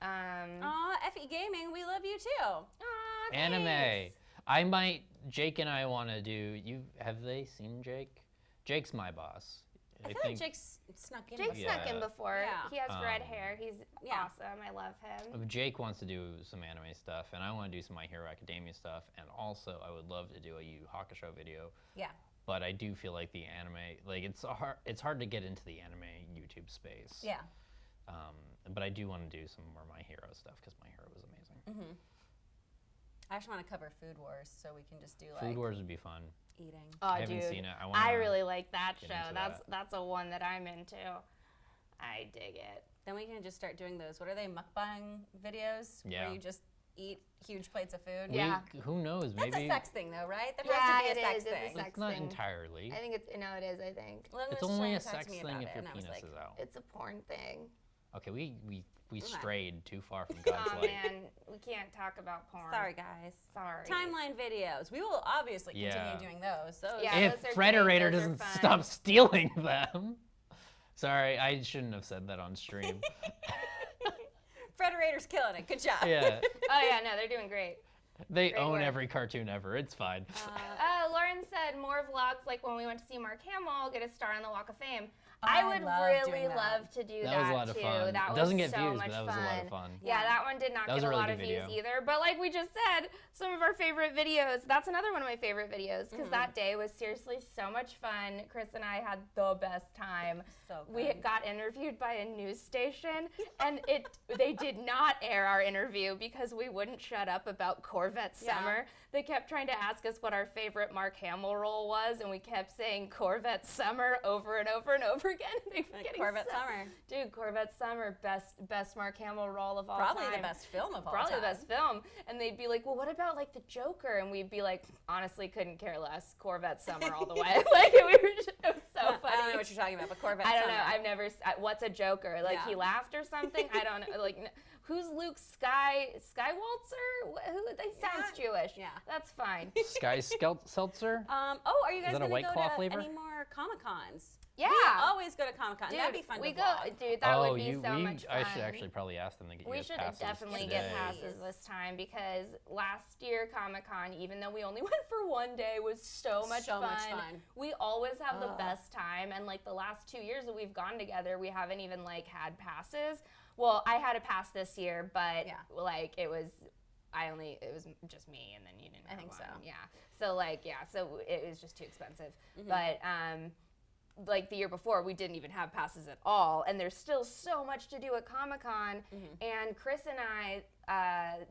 B: Aw, FE Gaming, we love you too.
C: Aw,
A: Anime.
C: thanks.
A: Jake and I want to do. Have they seen Jake? Jake's my boss.
B: I feel like Jake's snuck in.
C: Jake's
B: before.
C: snuck in before.
B: Yeah.
C: He has red hair. He's
B: Yeah.
C: awesome. I love him.
A: Jake wants to do some anime stuff, and I want to do some My Hero Academia stuff, and also I would love to do a Yu Yu Hakusho video.
B: Yeah.
A: But I do feel like the anime, it's hard to get into the anime YouTube space.
B: Yeah.
A: But I do want to do some more My Hero stuff because My Hero was amazing.
B: I actually want to cover Food Wars, so we can just do
A: Food Wars would be fun.
B: eating.
C: Oh,
A: I haven't
C: dude.
A: seen it.
C: I really like that
A: get
C: show.
A: into
C: That's a one that I'm into. I dig it.
B: Then we can just start doing those. What are they? Mukbang videos?
A: Yeah.
B: Where you just eat huge plates of food.
C: Yeah.
A: Who knows?
B: That's
A: Maybe
B: a sex thing, though, right? There
C: Yeah,
B: has to
C: it
B: be a sex
C: is. It's a
B: thing.
C: sex
A: it's not
C: thing.
A: entirely.
C: I think it is. I think
B: Logan
A: It's
B: was
A: only
B: trying
A: a
B: to talk to
A: sex
B: me
A: thing
B: about
A: if
B: it,
A: your
B: and I was
A: penis
B: like,
A: is out.
C: it's a porn thing.
A: Okay, we
B: Okay.
A: strayed too far from God's
C: Oh
A: light.
C: man, we can't talk about porn.
B: Sorry, guys.
C: Sorry.
B: Timeline videos. We will obviously continue
A: Yeah.
B: doing those. Those
C: Yeah.
A: If
C: those are
A: Frederator
C: great, those are
A: doesn't
C: fun.
A: stop stealing them. Sorry, I shouldn't have said that on stream.
B: Frederator's killing it. Good job.
A: Yeah,
C: Oh yeah, no, they're doing great.
A: they
C: Great
A: own
C: work.
A: every cartoon ever. It's fine.
C: Lauren said more vlogs like when we went to see Mark Hamill get a star on the Walk of Fame.
B: I
C: I would
B: love
C: really
B: doing that.
C: love to do that
A: That was a lot of
C: too.
A: fun.
C: That
A: Doesn't
C: was
A: get
C: so
A: views,
C: much
A: but that was a lot of fun.
C: Yeah, that one did not
A: That was
C: get
A: a
C: a
A: really
C: lot of
A: good
C: views
A: video.
C: either. But like we just said, some of our favorite videos. That's another one of my favorite videos because that day was seriously so much fun. Chris and I had the best time.
B: So
C: We
B: good.
C: got interviewed by a news station, and they did not air our interview because we wouldn't shut up about Corvette
B: Yeah.
C: Summer. They kept trying to ask us what our favorite Mark Hamill role was, and we kept saying Corvette Summer over and over and over again. They were
B: Like
C: getting
B: Corvette
C: so-
B: Summer.
C: Dude, Corvette Summer, best Mark Hamill role of all
B: Probably
C: time.
B: the best film of all
C: Probably
B: time.
C: the best film. And they'd be like, well, what about like the Joker? And we'd be like, honestly, couldn't care less. Corvette Summer all the way. Like, it was so funny.
B: I don't know what you're talking about, but Corvette.
C: I don't know. I've never. What's a Joker? Like he laughed or something? I don't know. Like who's Luke Skywalker? Who? He sounds Jewish.
B: Yeah,
C: that's fine.
A: Sky Seltzer?
B: Are you guys
A: going to
B: go to
A: flavor?
B: any more Comic-Cons?
C: Yeah.
B: We always go to Comic-Con. That'd be fun to vlog.
C: Dude, that would be so much fun.
A: I should actually probably ask them to get you guys passes.
C: We should definitely
A: today.
C: get passes this time because last year Comic-Con, even though we only went for one day, was so much fun. We always have the best time, and like the last 2 years that we've gone together, we haven't even like had passes. Well, I had a pass this year, but like it was just me, and then you didn't.
B: I think so.
C: Yeah. So so it was just too expensive. But like the year before, we didn't even have passes at all, and there's still so much to do at Comic-Con. And Kris and I,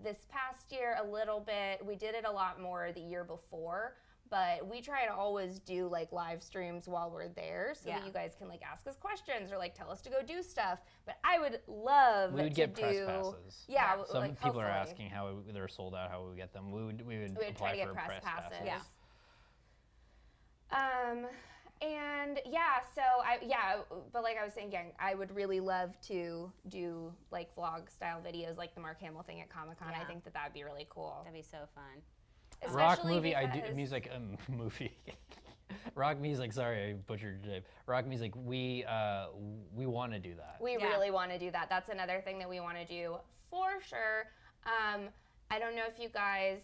C: this past year, a little bit, we did it a lot more the year before. But we try to always do like live streams while we're there so that you guys can like ask us questions or like tell us to go do stuff. But I would love
A: we would get press passes.
C: Yeah,
A: some
C: like,
A: people are asking how they're sold out, how we would get them. We would apply
C: try to get
A: for
C: press passes.
B: Yeah.
C: And but like I was saying, I would really love to do like vlog style videos like the Mark Hamill thing at Comic-Con. I think that would be really cool.
B: That'd be so fun.
A: Rock movie, music movie. Rock music, sorry, I butchered it. Rock music, we want to do that.
C: We really want to do that. That's another thing that we want to do for sure. I don't know if you guys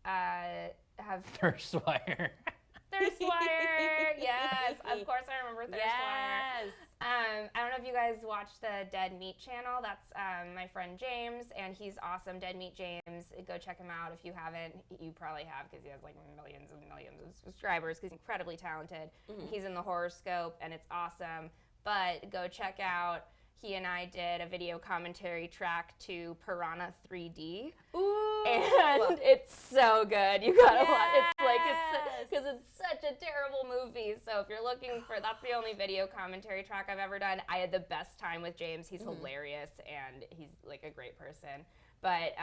C: have...
A: Thirstwire.
C: Thirstwire, yes. Of course I remember Thirstwire.
B: Yes.
C: I don't know if you guys watch the Dead Meat channel. That's my friend James, and he's awesome. Dead Meat James. Go check him out if you haven't. You probably have because he has like millions and millions of subscribers because he's incredibly talented. He's in the Horoscope, and it's awesome. But go check out. He and I did a video commentary track to Piranha 3D. Ooh. And it's so good. You gotta watch. Because it's such a terrible movie. So if you're looking for, that's the only video commentary track I've ever done. I had the best time with James. He's hilarious and he's like a great person. But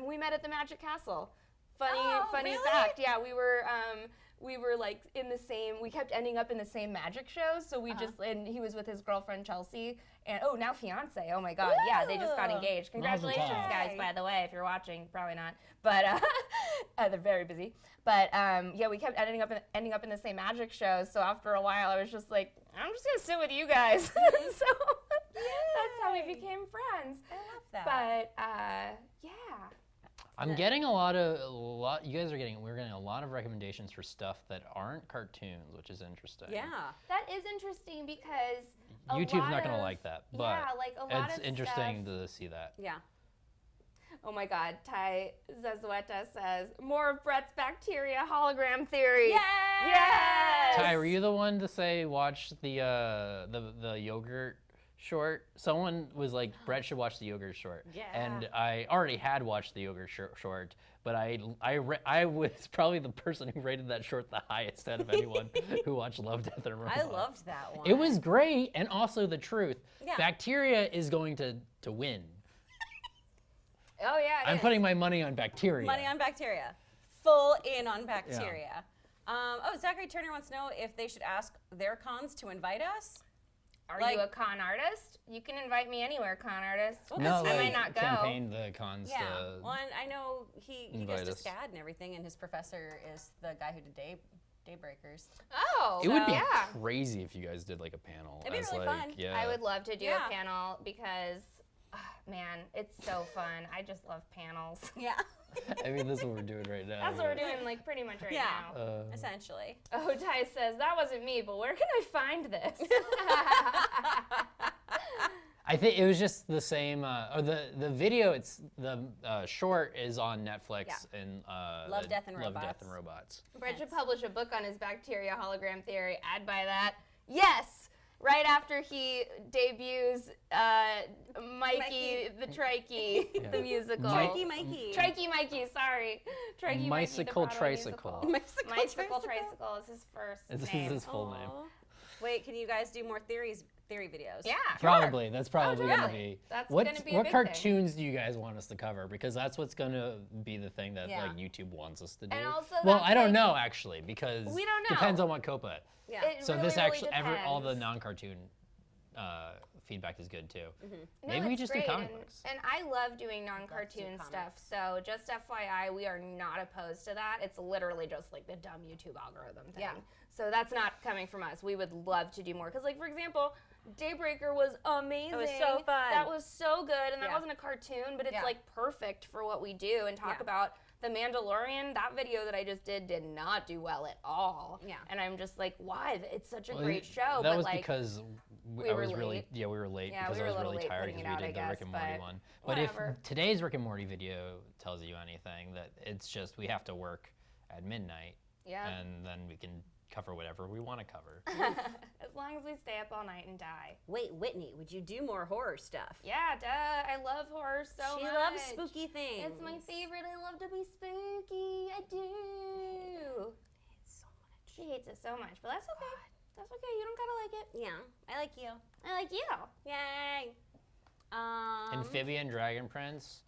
C: we met at the Magic Castle. Funny fact. Yeah, we were like in the same, we kept ending up in the same magic shows, so we and he was with his girlfriend Chelsea, and now fiance, oh my god, yeah, they just got engaged. Congratulations, guys, by the way, if you're watching, probably not, but they're very busy. But we kept ending up in the same magic shows, so after a while I was just like, I'm just gonna sit with you guys. So that's how we became friends.
B: I love that.
C: But
A: I'm getting we're getting a lot of recommendations for stuff that aren't cartoons, which is interesting.
B: Yeah.
C: That is interesting because
A: YouTube's not going to like that, but
C: a lot
A: it's
C: of
A: interesting
C: stuff,
A: to see that.
B: Yeah.
C: Oh my god, Ty Zazueta says, more of Brett's bacteria hologram theory. Yes!
A: Ty, were you the one to say watch the yogurt short? Someone was like, Brett should watch the yogurt short.
B: Yeah.
A: And I already had watched the yogurt short, but I was probably the person who rated that short the highest out of anyone who watched Love, Death, and Robots.
B: I loved that one.
A: It was great, and also the truth.
B: Yeah.
A: Bacteria is going to win.
C: Oh yeah,
A: I'm putting my money on bacteria.
B: Money on bacteria. Full in on bacteria. Yeah. Zachary Turner wants to know if they should ask their cons to invite us.
C: Are you a con artist? You can invite me anywhere, con artist.
B: Well,
A: no,
C: I might not go.
A: Campaign the cons.
B: Yeah. Well, and I know he goes to
A: us.
B: SCAD and everything, and his professor is the guy who did Daybreakers.
C: Oh,
A: it would be crazy if you guys did like a panel.
B: It'd be really fun.
A: Yeah.
C: I would love to do a panel because, man, it's so fun. I just love panels.
B: Yeah.
A: I mean, this is what we're doing right now.
C: That's what we're doing, like, pretty much right now.
B: Essentially.
C: Oh, Ty says, that wasn't me, but where can I find this?
A: I think it was just the same, or the video, the short is on Netflix and
B: Love, Death, and
A: Robots.
C: Brett should publish a book on his bacteria hologram theory. I'd buy that. Yes! Right after he debuts Mikey the Trekky, the musical.
B: Trekky Mikey.
C: Trekky Mikey, sorry. Trekky
A: Bicycle
C: Mikey,
A: Tricycle.
C: Bicycle Tricycle is his first name.
A: This is his full name.
B: Wait, can you guys do more theories? theory videos.
C: Yeah.
A: Probably. That's probably going to
C: totally.
A: be.
C: That's
A: What
C: gonna be a
A: what
C: big
A: cartoons do you guys want us to cover? Because that's what's going to be the thing that
B: Yeah.
A: like YouTube wants us to do.
C: And also
A: well,
C: that's,
A: I don't
C: like-
A: know actually because
C: We don't know.
A: depends on what Copa.
B: Yeah.
C: It
A: So
C: really,
A: this
C: really
A: actually all the
C: depends.
A: non-cartoon feedback is good too.
C: No,
A: Maybe we
C: it's
A: just
C: great,
A: do comic
C: and,
A: books.
C: and I love doing non-cartoon
B: comics.
C: stuff. So just FYI, we are not opposed to that. It's literally just like the dumb YouTube algorithm thing.
B: Yeah.
C: So that's not coming from us. We would love to do more. Because like, for example, Daybreaker was amazing.
B: It was so fun.
C: That was so good. And that
B: Yeah.
C: wasn't a cartoon, but it's
B: Yeah.
C: like perfect for what we do. And talk
B: Yeah.
C: about The Mandalorian. That video that I just did not do well at all.
B: Yeah.
C: And I'm just like, why? It's such a
A: Well,
C: great show.
A: That
C: but
A: was
C: like,
A: because
C: we
A: I
C: were
A: was really
C: late.
A: we were late
C: Yeah,
A: because
C: we were
A: I
C: a
A: was
C: little
A: really
C: late
A: tired
C: putting
A: because
C: it
A: we
C: out,
A: did the
C: I
A: Rick and
C: guess,
A: Morty
C: but
A: one. But if
C: whatever.
A: today's Rick and Morty video tells you anything, that it's just we have to work at midnight
C: yeah.
A: and then we can cover whatever we want to cover.
C: As long as we stay up all night and die.
B: Wait, Whitney, would you do more horror stuff?
C: Yeah, duh. I love horror so
B: She
C: much.
B: loves spooky things.
C: It's my favorite. I love to be spooky. I do.
B: It's so much.
C: She hates it so much, but that's okay. That's okay. You don't gotta like it.
B: Yeah, I like you.
C: I like you.
B: Yay.
A: Amphibian Dragon Prince.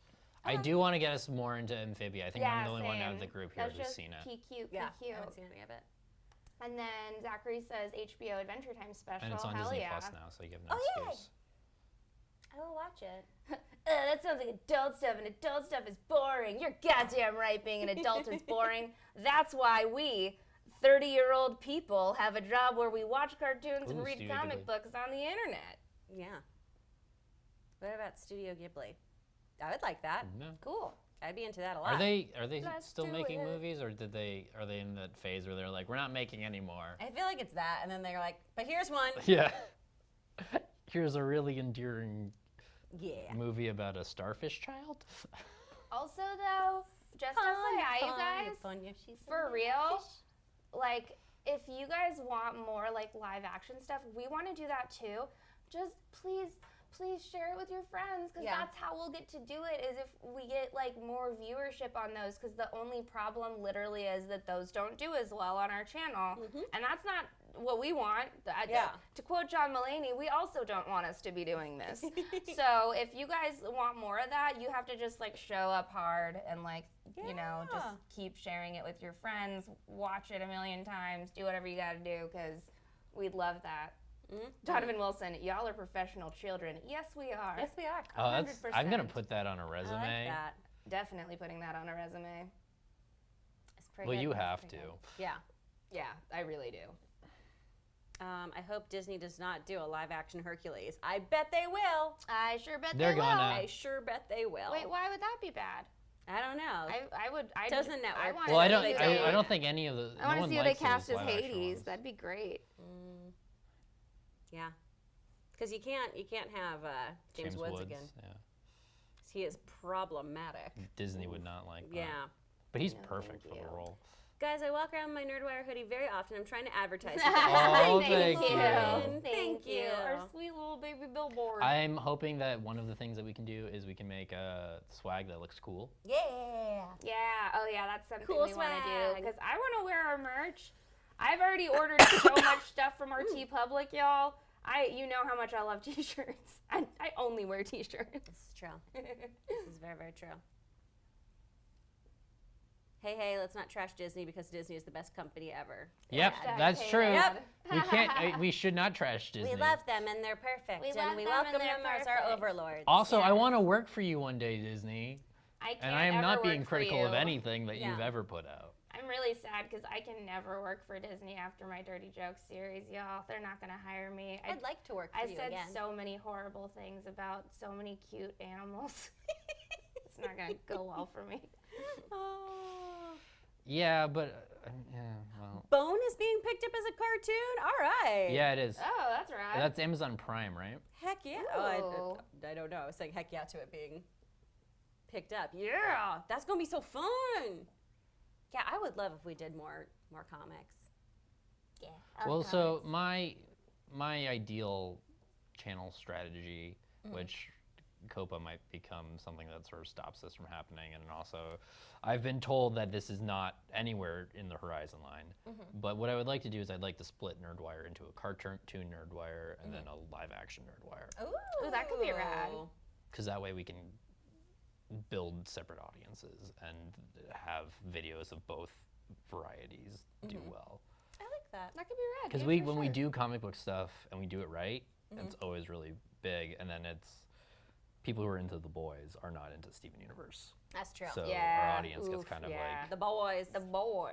A: I do want to get us more into Amphibia. I think I'm the only one out of the group here
C: That's
A: who's
C: just
A: seen it.
C: Be cute,
B: Yeah,
C: be cute.
B: I haven't seen any of it.
C: And then Zachary says HBO Adventure Time special.
A: And it's on
C: Hell
A: Disney
C: yeah.
A: Plus now, so you have no
B: Oh, yay.
A: excuse.
B: I will watch it.
C: That sounds like adult stuff, and adult stuff is boring. You're goddamn right, being an adult is boring. That's why we, 30-year-old people, have a job where we watch cartoons and
A: Ooh,
C: read
A: Studio
C: comic
A: Ghibli.
C: books on the internet.
B: Yeah. What about Studio Ghibli? I would like that.
A: No.
C: Cool.
B: I'd be into that a lot.
A: Are they
C: Let's
A: still
C: do
A: making
C: it.
A: movies, or are they in that phase where they're like, we're not making any more?
B: I feel like it's that, and then they're like, but here's one.
A: Yeah. Here's a really endearing
B: Yeah.
A: movie about a starfish child.
C: Also, though, just FYI, you guys, for real, like, if you guys want more, like, live action stuff, we want to do that, too. Just please share it with your friends, because
B: Yeah.
C: that's how we'll get to do it, is if we get, like, more viewership on those, because the only problem literally is that those don't do as well on our channel, and that's not what we want.
B: Yeah.
C: To quote John Mulaney, we also don't want us to be doing this. So if you guys want more of that, you have to just, like, show up hard and, like, you know, just
B: Yeah.
C: keep sharing it with your friends, watch it a million times, do whatever you gotta do, because we'd love that. Donovan Wilson, y'all are professional children. Yes, we are.
B: Yes, we are.
A: Oh, I'm
C: 100%.
A: gonna put that on a resume.
B: I like that.
C: Definitely putting that on a resume.
B: It's pretty
A: Well,
B: good.
A: you
C: That's
A: have
C: pretty
A: to.
C: good.
B: Yeah.
C: Yeah, I really do.
B: I hope Disney does not do a live-action Hercules. I bet they will.
C: I sure bet
A: They're
C: they will.
A: gonna.
B: I sure bet they will.
C: Wait, why would that be bad?
B: I don't know.
C: I would. I
B: Doesn't network.
C: I wanna
A: Well, I
C: see
A: don't.
C: who
B: they
C: they-
A: I don't think any of the.
C: I want
A: no
C: to see
A: one
C: who they
A: likes those
C: cast as
A: live-action
C: Hades.
A: ones.
C: That'd be great.
B: Yeah. Because you can't have James Woods again.
A: Yeah.
B: He is problematic.
A: Disney would not like that.
B: Yeah.
A: But he's
C: No,
A: perfect
C: thank
A: for the
C: you.
A: role.
B: Guys, I walk around in my NerdWire hoodie very often. I'm trying to advertise you guys.
A: Oh,
C: thank
A: thank
C: you.
A: you.
B: Thank you.
C: Our sweet little baby billboard.
A: I'm hoping that one of the things that we can do is we can make a swag that looks cool.
B: Yeah.
C: Yeah. Oh, yeah. That's something
B: Cool
C: we want to do
B: swag.
C: because I want to wear our merch. I've already ordered so much stuff from our Public, y'all. You know how much I love T-shirts. I only wear T-shirts.
B: This is true. This is very, very true. Hey, let's not trash Disney because Disney is the best company ever.
A: Yep,
C: Hashtag
A: that's
C: hey
A: true.
C: Dad.
A: We can't. We should not trash Disney.
B: We love them and they're perfect.
C: We
B: and
C: love
B: we
C: them
B: welcome
C: and they're
B: them as our
C: perfect.
B: overlords.
A: Also, I
C: Yes.
A: want to work for you one day, Disney.
C: I can't
A: And I am
C: ever
A: not being
C: work for
A: critical of
C: you.
A: anything that you've
B: Yeah.
A: ever put out.
C: I'm really sad because I can never work for Disney after my Dirty Jokes series, y'all. They're not going to hire me.
B: I'd like to work for
C: I
B: you
C: said
B: again.
C: so many horrible things about so many cute animals. It's not going to go well for me.
B: Oh.
A: Yeah, but yeah, well.
B: Bone is being picked up as a cartoon? All right.
A: Yeah, it is.
C: Oh, that's right.
A: That's Amazon Prime, right?
B: Heck yeah.
C: Ooh.
B: Oh, I don't know. I was saying heck yeah to it being picked up. Yeah. That's going to be so fun. Yeah, I would love if we did more comics.
C: Yeah.
A: Well, so my ideal channel strategy, which COPA might become something that sort of stops this from happening. And also, I've been told that this is not anywhere in the horizon line. But what I would like to do is I'd like to split NerdWire into a cartoon NerdWire and then a live action NerdWire.
B: Ooh,
C: that could be rad.
A: Because that way we can build separate audiences and have videos of both varieties do well.
B: I like that.
C: That could be rad.
A: Because
C: yeah,
A: when
C: for
A: we
C: sure.
A: do comic book stuff and we do it right, it's always really big. And then it's people who are into the boys are not into Steven Universe.
B: That's true.
A: So
C: Yeah,
A: our audience gets
C: oof,
A: kind of
C: yeah.
A: like,
B: The boys.
C: The boys.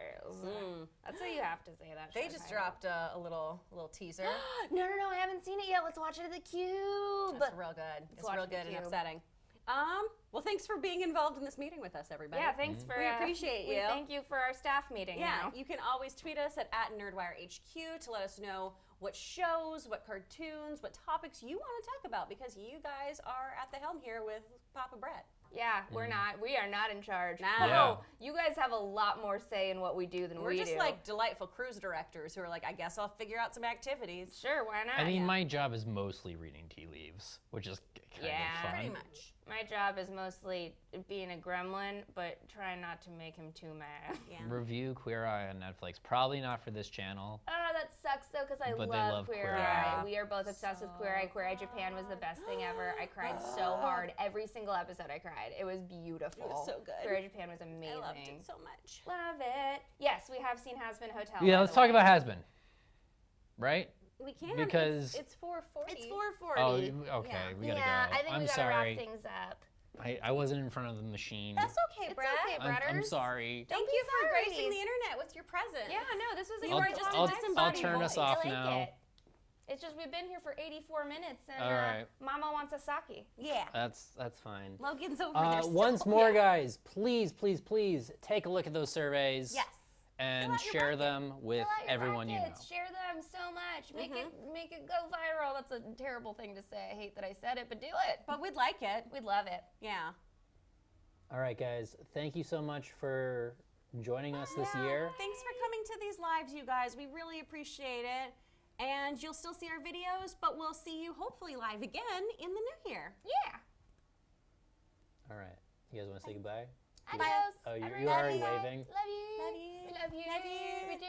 C: That's what you have to say. That
B: They
C: show
B: just
C: title.
B: dropped a little teaser.
C: No, I haven't seen it yet. Let's watch it at the Cube.
B: That's real good. It's
C: watch
B: real
C: the
B: good and
C: Cube.
B: upsetting. Well, thanks for being involved in this meeting with us, everybody.
C: Yeah, thanks for.
B: We appreciate
C: we
B: you.
C: Thank you for our staff meeting.
B: Yeah,
C: now.
B: you can always tweet us at @NerdWireHQ to let us know what shows, what cartoons, what topics you want to talk about, because you guys are at the helm here with Papa Brett.
C: Yeah, we're not. We are not in charge.
B: No.
A: Yeah.
C: You guys have a lot more say in what we do than
B: We're
C: we
B: just
C: do.
B: like delightful cruise directors who are like, I guess I'll figure out some activities.
C: Sure, why not?
A: I mean, my job is mostly reading tea leaves, which is kind
C: Yeah.
A: of fun.
B: Pretty much.
C: My job is mostly being a gremlin, but trying not to make him too mad.
B: Yeah.
A: Review Queer Eye on Netflix. Probably not for this channel.
C: That sucks though, because I
A: But they
C: love
A: love
C: Queer
A: Queer
C: Eye.
B: Eye.
C: We are both obsessed with Queer Eye. Queer Eye Japan was the best thing ever. I cried so hard. Every single episode I cried. It was beautiful.
B: It was so good.
C: Queer Eye Japan was amazing.
B: I loved it so much.
C: Love it. Yes, we have seen Has-Been Hotel.
A: Yeah,
C: by
A: let's
C: the
A: talk
C: way.
A: about Has-Been. Right?
B: We can
A: Because-
B: it's 4:40.
C: It's 4:40.
A: Oh, okay.
B: Yeah.
A: We gotta
C: yeah,
A: go.
C: I think
A: I'm
C: we gotta
A: sorry.
C: wrap things up.
A: I wasn't in front of the machine.
B: That's okay,
C: It's
B: Brett.
C: okay,
A: I'm
C: Bretters.
A: sorry.
B: Thank
C: Don't
B: you
C: be
B: for
C: sorry.
B: gracing the internet with your presence.
C: Yeah, no, this was a
B: You are just a
A: I'll
B: disembodied
A: turn us
B: voice.
A: off
C: I like
A: now.
C: it. It's just we've been here for 84 minutes and
A: All right.
C: Mama wants a sake.
B: Yeah.
A: That's fine.
B: Logan's over there.
A: Once
B: still.
A: more,
B: Yeah.
A: guys, please take a look at those surveys.
B: Yes.
A: And
B: out your
A: share
B: bucket.
A: them with
C: Fill out your
A: everyone you know.
C: buckets. Share them so much. Make it go viral. That's a terrible thing to say. I hate that I said it, but do it.
B: But we'd like it.
C: We'd love it.
B: Yeah.
A: All right, guys. Thank you so much for joining us this year.
B: Thanks for coming to these lives, you guys. We really appreciate it. And you'll still see our videos, but we'll see you hopefully live again in the new year.
C: Yeah.
A: All right. You guys want to say goodbye?
C: Adios.
A: Oh, you
C: everybody.
A: are waving.
C: Love you.
B: Love you.
C: We love you.
B: Love you.
C: We do.